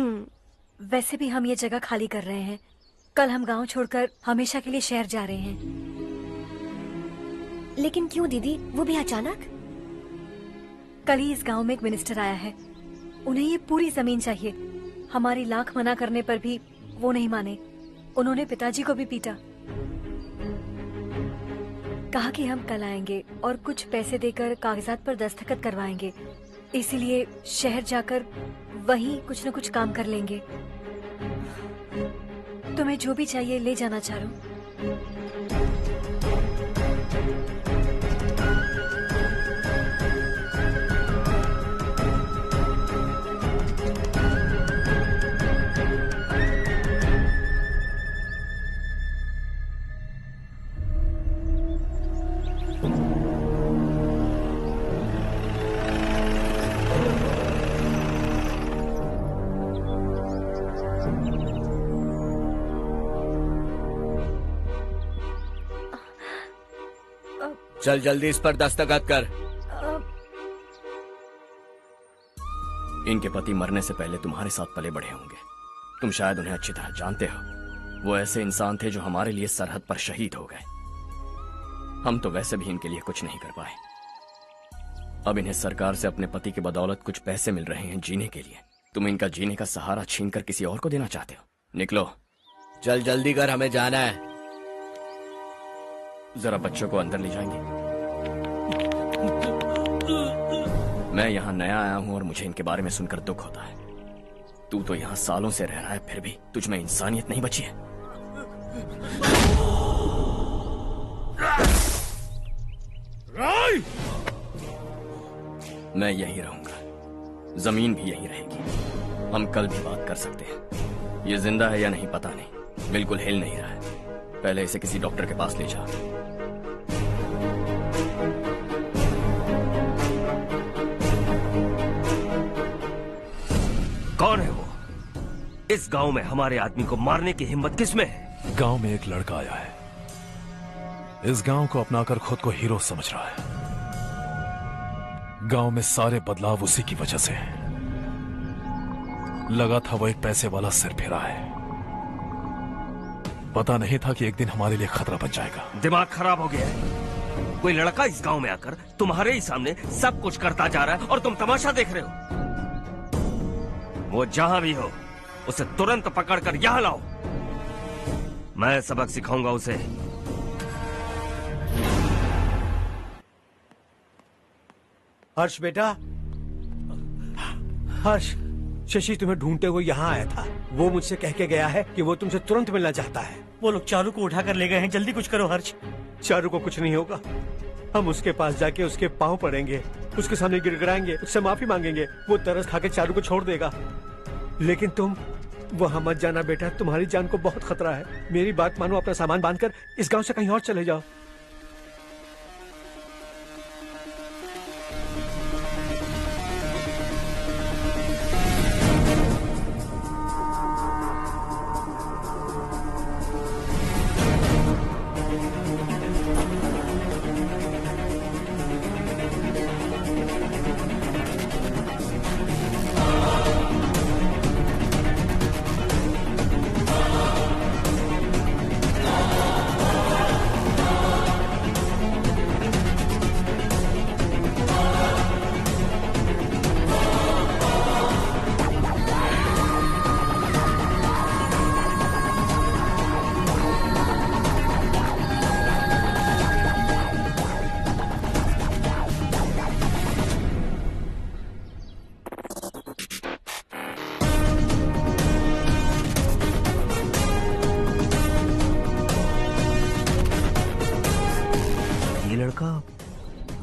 वैसे भी हम ये जगह खाली कर रहे हैं। कल हम गांव छोड़कर हमेशा के लिए शहर जा रहे हैं।
लेकिन क्यों दीदी, वो भी अचानक?
कल ही इस गांव में एक मिनिस्टर आया है। उन्हें ये पूरी जमीन चाहिए। हमारी लाख मना करने पर भी वो नहीं माने। उन्होंने पिताजी को भी पीटा। कहा कि हम कल आएंगे और कुछ पैसे देकर कागजात पर दस्तखत करवाएंगे। इसीलिए शहर जाकर वहीं कुछ न कुछ काम कर लेंगे। तुम्हें जो भी चाहिए ले जाना चारू।
चल जल्दी इस पर दस्तखत कर।
इनके पति मरने से पहले तुम्हारे साथ पले बढ़े होंगे। तुम शायद उन्हें अच्छी तरह जानते हो। वो ऐसे इंसान थे जो हमारे लिए सरहद पर शहीद हो गए। हम तो वैसे भी इनके लिए कुछ नहीं कर पाए। अब इन्हें सरकार से अपने पति की बदौलत कुछ पैसे मिल रहे हैं जीने के लिए। तुम इनका जीने का सहारा छीनकर किसी और को देना चाहते हो? निकलो।
चल जल्दी कर, हमें जाना है।
जरा बच्चों को अंदर ले जाएंगे? मैं यहाँ नया आया हूँ और मुझे इनके बारे में सुनकर दुख होता है। तू तो यहाँ सालों से रह रहा है, फिर भी तुझ में इंसानियत नहीं बची है। मैं यही रहूंगा, जमीन भी यही रहेगी। हम कल भी बात कर सकते हैं। ये जिंदा है या नहीं पता नहीं, बिल्कुल हिल नहीं रहा है। पहले इसे किसी डॉक्टर के पास ले जा।
कौन है वो? इस गांव में हमारे आदमी को मारने की हिम्मत किसमें है?
गांव में एक लड़का आया है, इस गांव को अपनाकर खुद को हीरो समझ रहा है। गांव में सारे बदलाव उसी की वजह से हैं। लगा था वो एक पैसे वाला सिर फेरा है, पता नहीं था कि एक दिन हमारे लिए खतरा बन जाएगा।
दिमाग खराब हो गया है। कोई लड़का इस गांव में आकर तुम्हारे ही सामने सब कुछ करता जा रहा है और तुम तमाशा देख रहे हो। वो जहां भी हो उसे तुरंत पकड़कर यहां लाओ। मैं सबक सिखाऊंगा उसे।
हर्ष बेटा, हर्ष, शशि तुम्हें ढूंढते हुए यहाँ आया था। वो मुझसे कह के गया है कि वो तुमसे तुरंत मिलना चाहता है।
वो लोग चारू को उठाकर ले गए हैं, जल्दी कुछ करो हर्ष।
चारू को कुछ नहीं होगा। हम उसके पास जाके उसके पांव पड़ेंगे, उसके सामने गिड़गिड़ाएंगे, उससे माफी मांगेंगे। वो तरस खा के चारू को छोड़ देगा। लेकिन तुम वहां मत जाना बेटा, तुम्हारी जान को बहुत खतरा है। मेरी बात मानो, अपना सामान बांधकर इस गांव से कहीं और चले जाओ।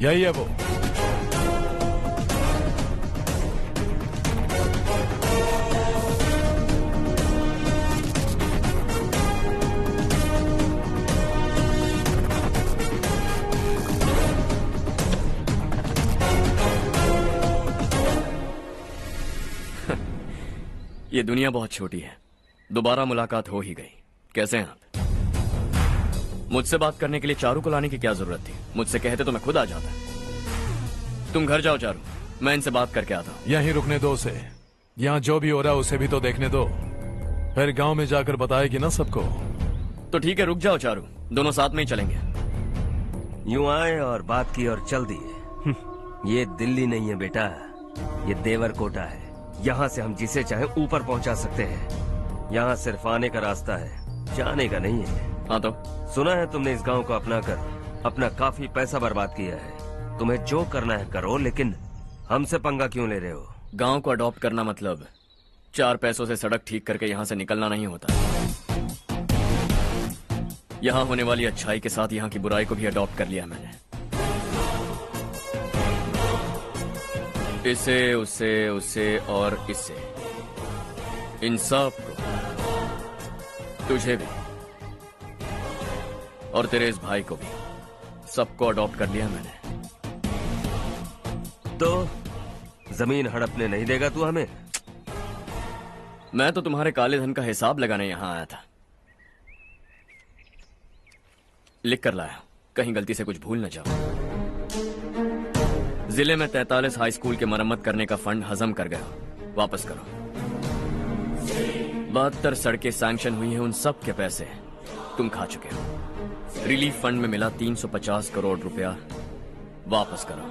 यही है वो।
ये दुनिया बहुत छोटी है। दोबारा मुलाकात हो ही गई। कैसे हैं आप? मुझसे बात करने के लिए चारू को लाने की क्या जरूरत थी? मुझसे कहते तो मैं खुद आ जाता। तुम घर जाओ चारू, मैं इनसे बात करके आता हूँ।
यहीं रुकने दो उसे। यहाँ जो भी हो रहा है उसे भी तो देखने दो, फिर गांव में जाकर बताएगी ना सबको।
तो ठीक है, रुक जाओ चारू, दोनों साथ में ही चलेंगे।
यूं आए और बात की और चल दिए। ये दिल्ली नहीं है बेटा, ये देवरकोटा है। यहाँ से हम जिसे चाहे ऊपर पहुँचा सकते हैं। यहाँ सिर्फ आने का रास्ता है, जाने का नहीं है।
हाँ तो
सुना है तुमने इस गांव को अपनाकर अपना काफी पैसा बर्बाद किया है। तुम्हें जो करना है करो, लेकिन हमसे पंगा क्यों ले रहे हो?
गांव को अडॉप्ट करना मतलब 4 पैसों से सड़क ठीक करके यहाँ से निकलना नहीं होता। यहाँ होने वाली अच्छाई के साथ यहाँ की बुराई को भी अडॉप्ट कर लिया मैंने। इसे, उसे, उसे और इससे, इन सब को, तुझे भी और तेरे इस भाई को भी, सबको अडॉप्ट कर लिया मैंने।
तो जमीन हड़पने नहीं देगा तू हमें?
मैं तो तुम्हारे काले धन का हिसाब लगाने यहां आया था। लिख कर लाया, कहीं गलती से कुछ भूल न जाओ। जिले में 43 हाई स्कूल के मरम्मत करने का फंड हजम कर गया, वापस करो। 72 सड़कें सैंक्शन हुई हैं, उन सब के पैसे तुम खा चुके हो। रिलीफ फंड में मिला 350 करोड़ रुपया, वापस करो।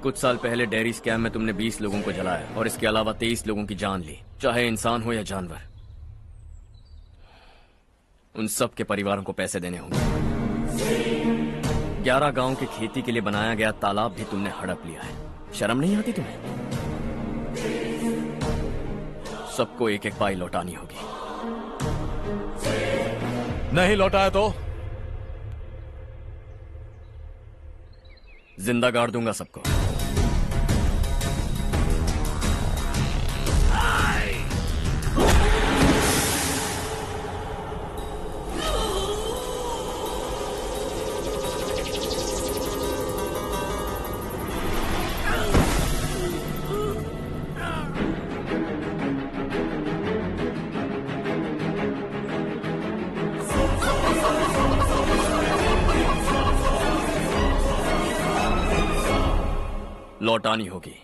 कुछ साल पहले डेयरी स्कैम में तुमने 20 लोगों को जलाया और इसके अलावा 23 लोगों की जान ली, चाहे इंसान हो या जानवर। उन सब के परिवारों को पैसे देने होंगे। 11 गांव की खेती के लिए बनाया गया तालाब भी तुमने हड़प लिया है। शर्म नहीं आती तुम्हें? सबको एक एक पाई लौटानी होगी।
नहीं लौटाया तो
जिंदा गाड़ दूंगा सबको। लौटानी होगी।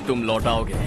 तुम लौटाओगे।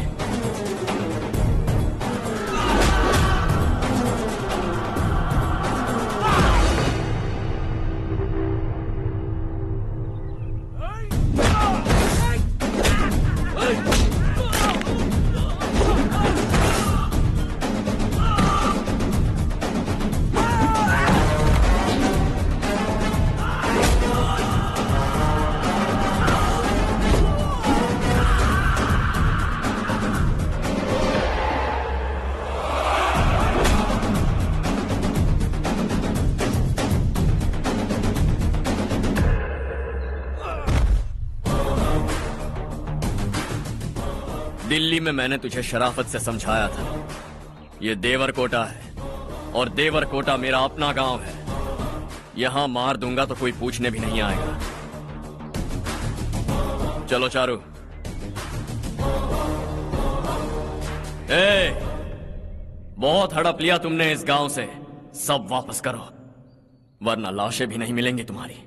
दिल्ली में मैंने तुझे शराफत से समझाया था, ये देवर कोटा है और देवर कोटा मेरा अपना गांव है। यहां मार दूंगा तो कोई पूछने भी नहीं आएगा। चलो चारू। बहुत हड़प लिया तुमने इस गांव से, सब वापस करो वरना लाशें भी नहीं मिलेंगी तुम्हारी।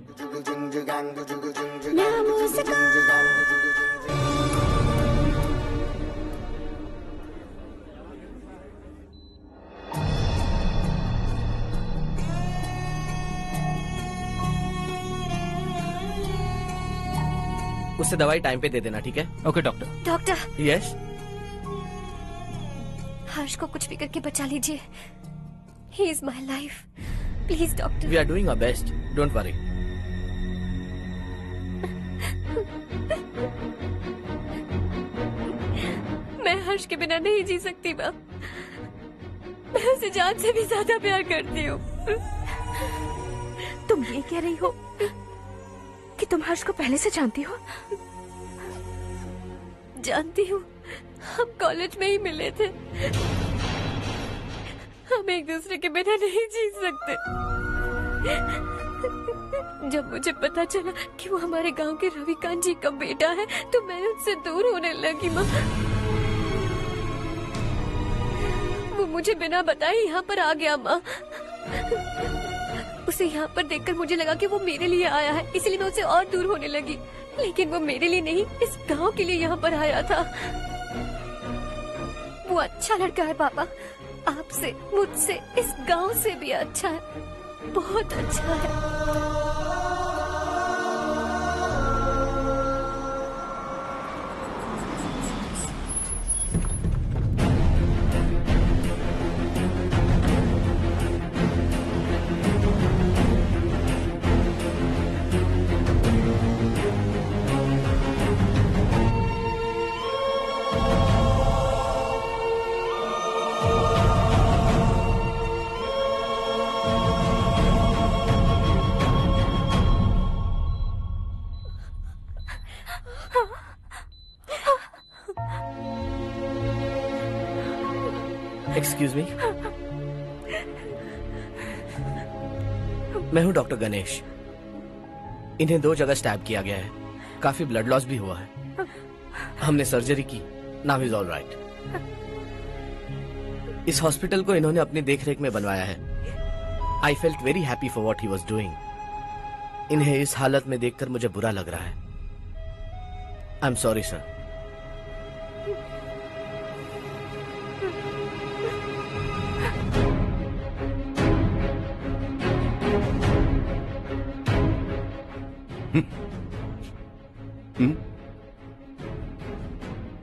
उससे दवाई टाइम पे दे देना, ठीक है?
Okay doctor.
Doctor.
Yes.
Harsh को कुछ भी करके बचा लीजिए। He is my life, please doctor.
We are doing our best, don't worry.
मैं हर्ष के बिना नहीं जी सकती माँ। मैं उसे जान से भी ज्यादा प्यार करती हूँ। तुम ये कह रही हो कि तुम हर्ष को पहले से जानती हो? जानती हूँ, हम कॉलेज में ही मिले थे। हम एक दूसरे के बिना नहीं जी सकते। जब मुझे पता चला कि वो हमारे गांव के रविकांत जी का बेटा है तो मैं उनसे दूर होने लगी माँ। वो मुझे बिना बताए यहाँ पर आ गया माँ। उसे यहाँ पर देखकर मुझे लगा कि वो मेरे लिए आया है, इसलिए मैं उसे और दूर होने लगी। लेकिन वो मेरे लिए नहीं, इस गांव के लिए यहाँ पर आया था। वो अच्छा लड़का है पापा, आपसे, मुझसे, इस गांव से भी अच्छा है, बहुत अच्छा है।
एक्सक्यूज मी, मैं हूं डॉक्टर गणेश। इन्हें 2 जगह स्टैब किया गया है, काफी ब्लड लॉस भी हुआ है। हमने सर्जरी की, नाउ इज ऑल राइट। इस हॉस्पिटल को इन्होंने अपनी देखरेख में बनवाया है। I felt very happy for what he was doing. इन्हें इस हालत में देखकर मुझे बुरा लग रहा है। I am sorry sir.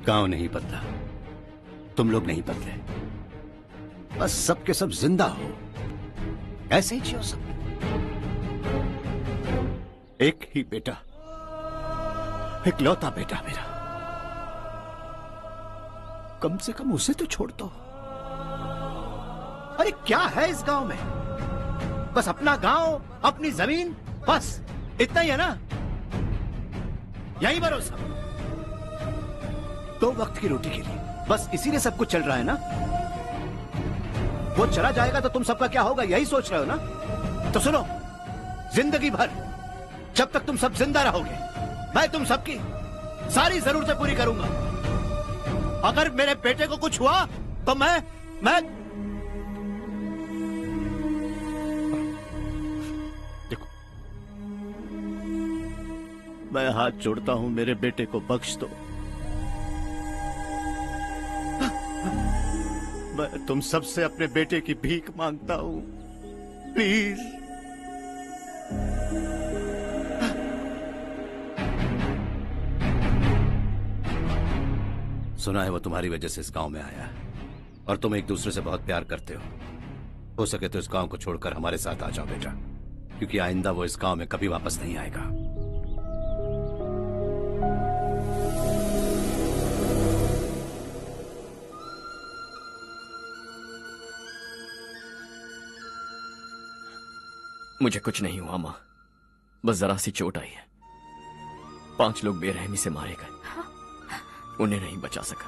गांव नहीं बदला, तुम लोग नहीं बदले, बस सबके सब जिंदा हो, ऐसे ही जियो सब। एक ही बेटा, इकलौता बेटा मेरा, कम से कम उसे तो छोड़ दो। अरे क्या है इस गांव में? बस अपना गांव, अपनी जमीन, बस इतना ही है ना? यही भरोसा, 2 वक्त की रोटी के लिए, बस इसीलिए सब कुछ चल रहा है ना? वो चला जाएगा तो तुम सबका क्या होगा, यही सोच रहे हो ना? तो सुनो, जिंदगी भर जब तक तुम सब जिंदा रहोगे, मैं तुम सबकी सारी जरूरतें पूरी करूंगा। अगर मेरे बेटे को कुछ हुआ तो मैं देखो, मैं हाथ जोड़ता हूं, मेरे बेटे को बख्श दो। मैं तुम सबसे अपने बेटे की भीख मांगता हूं, प्लीज। सुना है वो तुम्हारी वजह से इस गांव में आया और तुम एक दूसरे से बहुत प्यार करते हो सके तो इस गांव को छोड़कर हमारे साथ आ जाओ बेटा, क्योंकि आइंदा वो इस गांव में कभी वापस नहीं आएगा।
मुझे कुछ नहीं हुआ माँ, बस जरा सी चोट आई है। 5 लोग बेरहमी से मारे गए, उन्हें नहीं बचा सका।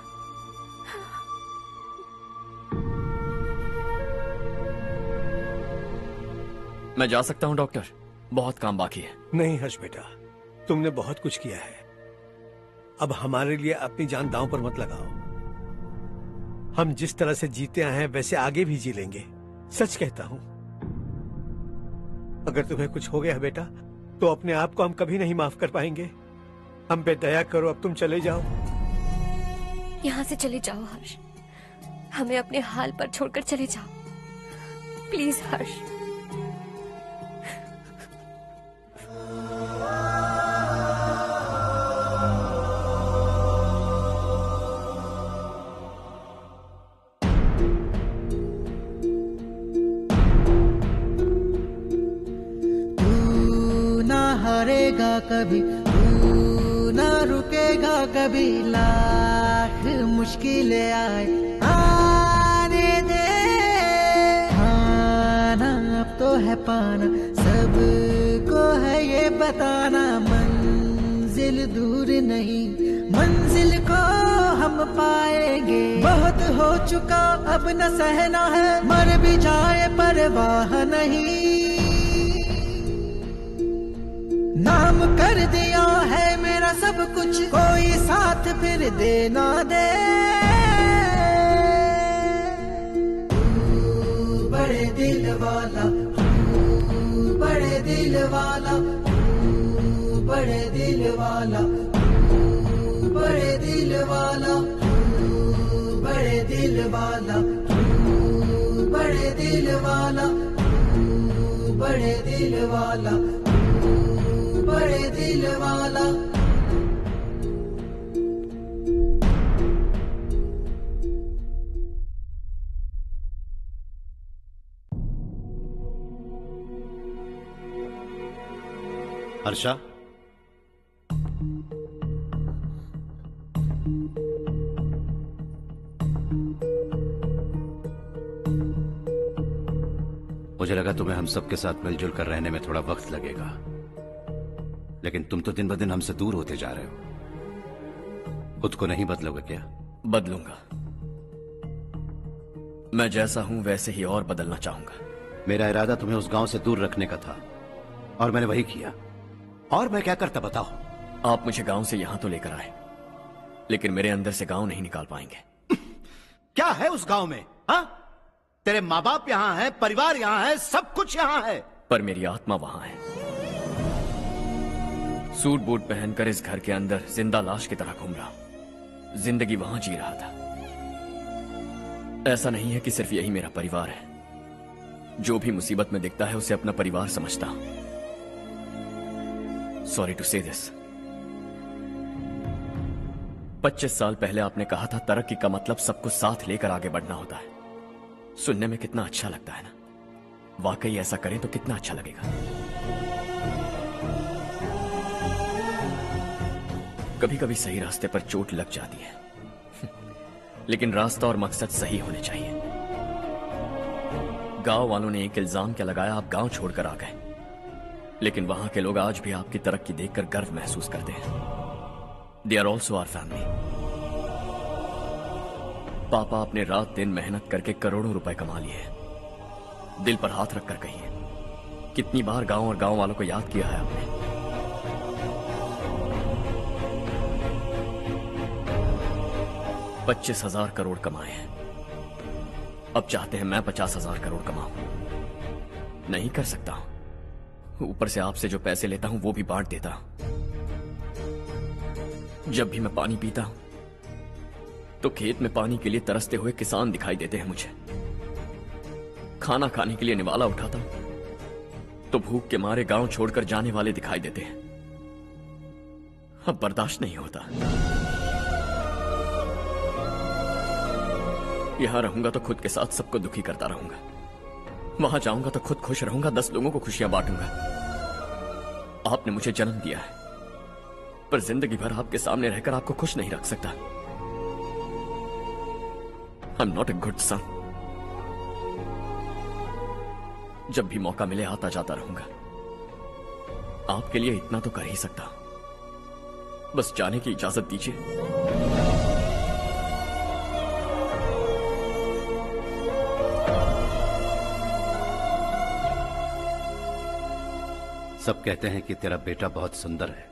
मैं जा सकता हूं डॉक्टर, बहुत काम बाकी है।
नहीं हर्ष बेटा, तुमने बहुत कुछ किया है, अब हमारे लिए अपनी जान दांव पर मत लगाओ। हम जिस तरह से जीते आए हैं वैसे आगे भी जी लेंगे, सच कहता हूं। अगर तुम्हें कुछ हो गया बेटा तो अपने आप को हम कभी नहीं माफ कर पाएंगे। हम पे दया करो, अब तुम चले जाओ।
यहाँ से चले जाओ हर्ष, हमें अपने हाल पर छोड़कर चले जाओ, प्लीज हर्ष।
हारेगा कभी, तू ना रुकेगा कभी, लाख मुश्किलें आए आने दे। खाना अब तो है पाना, सबको है ये बताना, मंजिल दूर नहीं, मंजिल को हम पाएंगे। बहुत हो चुका अब न सहना है, मर भी जाए परवाह नहीं। नाम कर दिया है मेरा सब कुछ, कोई साथ फिर देना दे। तू बड़े दिल वाला, तू बड़े दिल वाला, तू बड़े दिल वाला, तू बड़े दिल वाला, तू बड़े दिल वाला, तू बड़े दिल वाला, तू बड़े दिल वाला, बड़े दिल वाला।
हर्षा, मुझे लगा तुम्हें हम सबके साथ मिलजुल कर रहने में थोड़ा वक्त लगेगा, लेकिन तुम तो दिन ब दिन हमसे दूर होते जा रहे हो। खुद को नहीं बदलोगे क्या?
बदलूंगा, मैं जैसा हूं वैसे ही और बदलना चाहूंगा।
मेरा इरादा तुम्हें उस गांव से दूर रखने का था और मैंने वही किया। और मैं क्या करता बताओ?
आप मुझे गांव से यहां तो लेकर आए, लेकिन मेरे अंदर से गांव नहीं निकाल पाएंगे।
क्या है उस गांव में? हाँ, तेरे माँ बाप यहाँ है, परिवार यहाँ है, सब कुछ यहाँ है,
पर मेरी आत्मा वहां है। सूट बूट पहनकर इस घर के अंदर जिंदा लाश की तरह घूम रहा हूं, जिंदगी वहां जी रहा था। ऐसा नहीं है कि सिर्फ यही मेरा परिवार है, जो भी मुसीबत में दिखता है उसे अपना परिवार समझता हूं। सॉरी टू से दिस। 25 साल पहले आपने कहा था तरक्की का मतलब सबको साथ लेकर आगे बढ़ना होता है। सुनने में कितना अच्छा लगता है ना? वाकई ऐसा करें तो कितना अच्छा लगेगा। कभी कभी सही रास्ते पर चोट लग जाती है, लेकिन रास्ता और मकसद सही होने चाहिए। गांव वालों ने एक इल्जाम क्या लगाया, आप गांव छोड़कर आ गए, लेकिन वहां के लोग आज भी आपकी तरक्की देखकर गर्व महसूस करते हैं। They are also our family. पापा आपने रात दिन मेहनत करके करोड़ों रुपए कमा लिए। दिल पर हाथ रखकर कहिए, कितनी बार गांव और गांव वालों को याद किया है आपने? 25,000 करोड़ कमाए हैं, अब चाहते हैं मैं 50,000 करोड़ कमाऊं। नहीं कर सकता हूं। ऊपर से आपसे जो पैसे लेता हूं वो भी बांट देता हूं। जब भी मैं पानी पीता हूं तो खेत में पानी के लिए तरसते हुए किसान दिखाई देते हैं मुझे। खाना खाने के लिए निवाला उठाता हूं तो भूख के मारे गांव छोड़कर जाने वाले दिखाई देते हैं। अब बर्दाश्त नहीं होता। यहां रहूंगा तो खुद के साथ सबको दुखी करता रहूंगा, वहां जाऊंगा तो खुद खुश रहूंगा, 10 लोगों को खुशियां बांटूंगा। आपने मुझे जन्म दिया है, पर जिंदगी भर आपके सामने रहकर आपको खुश नहीं रख सकता। I am not a good son. जब भी मौका मिले आता जाता रहूंगा। आपके लिए इतना तो कर ही सकता, बस जाने की इजाजत दीजिए।
सब कहते हैं कि तेरा बेटा बहुत सुंदर है,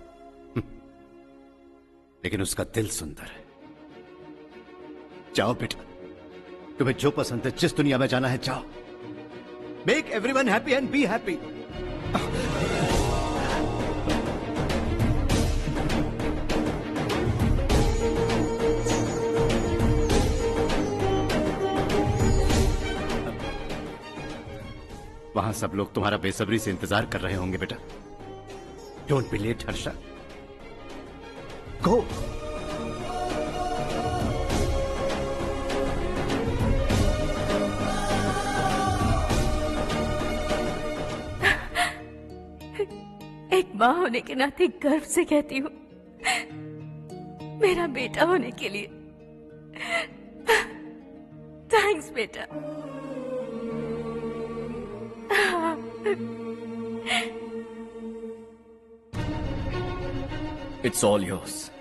लेकिन उसका दिल सुंदर है। जाओ बेटा, तुम्हें जो पसंद है, जिस दुनिया में जाना है जाओ। Make everyone happy and be happy. वहां सब लोग तुम्हारा बेसब्री से इंतजार कर रहे होंगे बेटा। डोंट बी लेट हर्षा, गो।
एक माँ होने के नाते गर्व से कहती हूँ, मेरा बेटा होने के लिए थैंक्स बेटा।
It's all yours.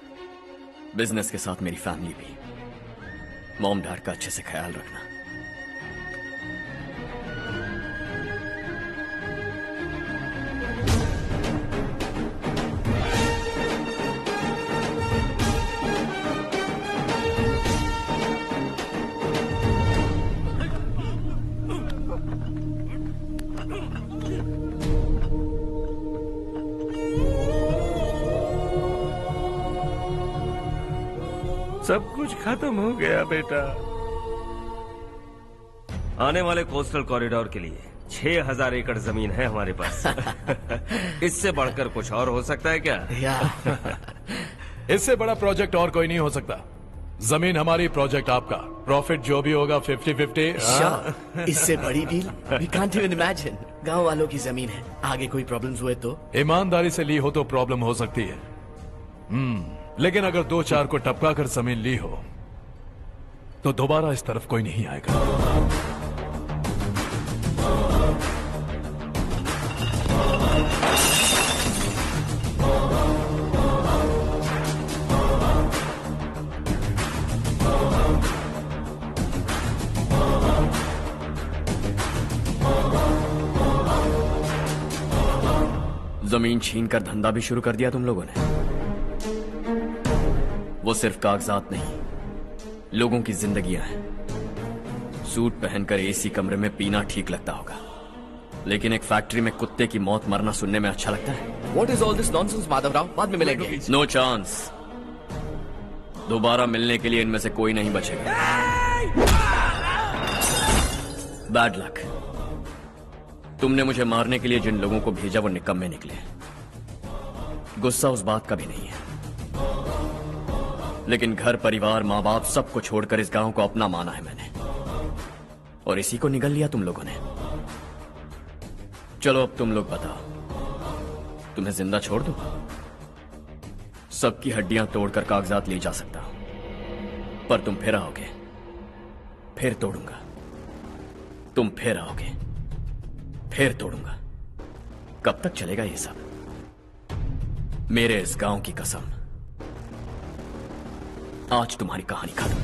बिजनेस के साथ मेरी फैमिली भी। मॉम डैड का अच्छे से ख्याल रखना।
सब कुछ खत्म हो गया बेटा। आने वाले कोस्टल कॉरिडोर के लिए 6,000 एकड़ जमीन है हमारे पास। इससे बढ़कर कुछ और हो सकता है क्या?
इससे बड़ा प्रोजेक्ट और कोई नहीं हो सकता। जमीन हमारी, प्रोजेक्ट आपका। प्रॉफिट जो भी होगा 50-50।
इससे बड़ी deal we can't even imagine. गांव वालों की जमीन है, आगे कोई प्रॉब्लम्स हुए तो?
ईमानदारी से ली हो तो प्रॉब्लम हो सकती है, लेकिन अगर 2-4 को टपका कर जमीन ली हो तो दोबारा इस तरफ कोई नहीं आएगा।
जमीन छीनकर धंधा भी शुरू कर दिया तुम लोगों ने। वो सिर्फ कागजात नहीं, लोगों की जिंदगियां हैं। सूट पहनकर एसी कमरे में पीना ठीक लगता होगा, लेकिन एक फैक्ट्री में कुत्ते की मौत मरना सुनने में अच्छा लगता है।
What is all this nonsense, Madhavrao? बाद में मिलेंगे।
No chance. दोबारा मिलने के लिए इनमें से कोई नहीं बचेगा। Bad luck. तुमने मुझे मारने के लिए जिन लोगों को भेजा वो निकम्मे निकले। गुस्सा उस बात का भी नहीं है, लेकिन घर परिवार माँ बाप सबको छोड़कर इस गांव को अपना माना है मैंने, और इसी को निगल लिया तुम लोगों ने। चलो अब तुम लोग बताओ, तुम्हें जिंदा छोड़ दूं? सबकी हड्डियां तोड़कर कागजात ले जा सकता हूं, पर तुम फिर आओगे, फिर तोड़ूंगा, तुम फिर आओगे। फिर तोड़ूंगा। कब तक चलेगा ये सब? मेरे इस गांव की कसम, आज तुम्हारी कहानी खत्म।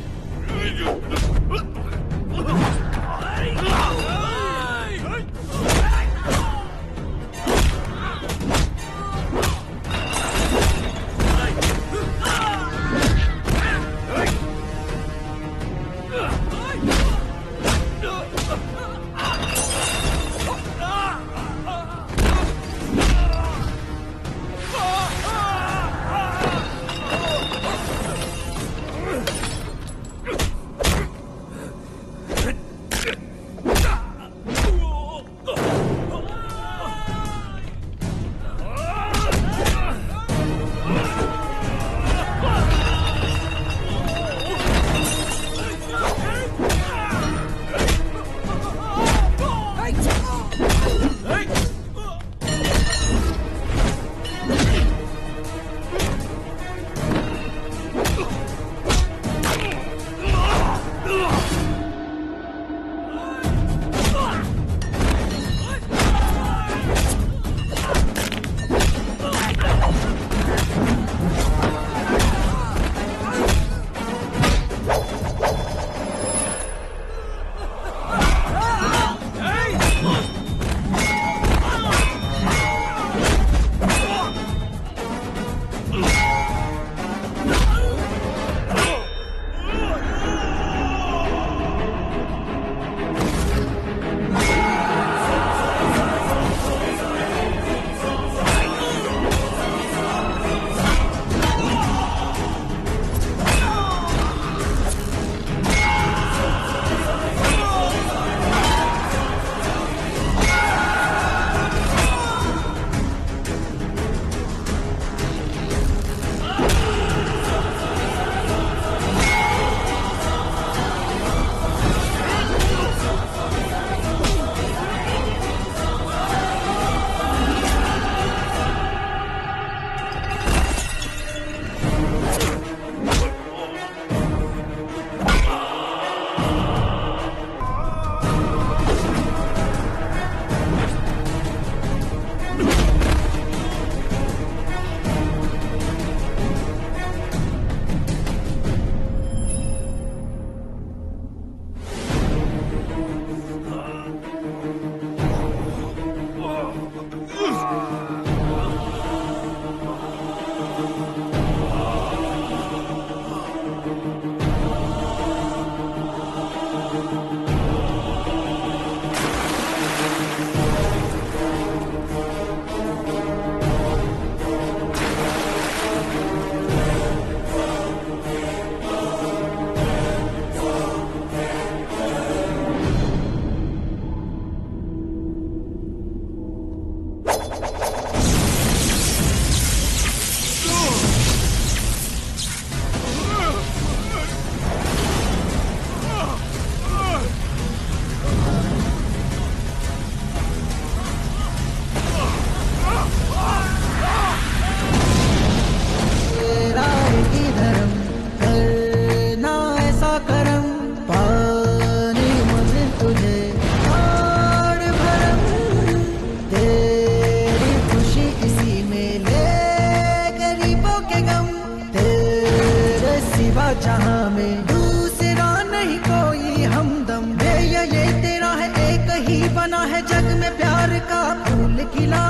जहां में दूसरा नहीं कोई हमदम, ये तेरा है, एक ही बना है जग में प्यार का फूल खिला।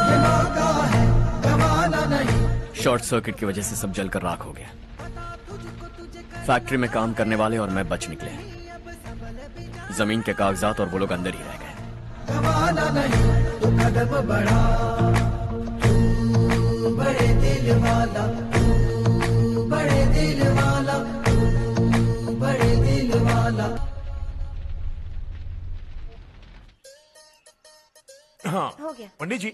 ये मौका है गवाना नहीं।
शॉर्ट सर्किट की वजह से सब जलकर राख हो गया। फैक्ट्री में काम करने वाले और मैं बच निकले। जमीन के कागजात और वो लोग अंदर ही रह गए।
गवाना नहीं तो कदम बढ़ा, तू बड़े दिल वाला, तू बड़े दिल वाला, तू बड़े दिल वाला।
हाँ
हो गया।
पंडित जी,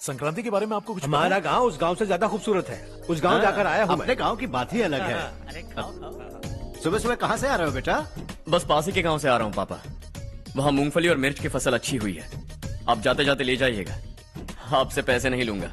संक्रांति के बारे में आपको कुछ
हमारा गांव उस गांव से ज्यादा खूबसूरत है। उस गांव जाकर आया हूँ।
अपने गांव की बात ही अलग है।
अरे खाओ खाओ।
सुबह सुबह कहाँ से आ रहे हो बेटा?
बस पास ही के गांव से आ रहा हूँ पापा। वहाँ मूंगफली और मिर्च की फसल अच्छी हुई है। आप जाते जाते ले जाइएगा। आपसे पैसे नहीं लूंगा।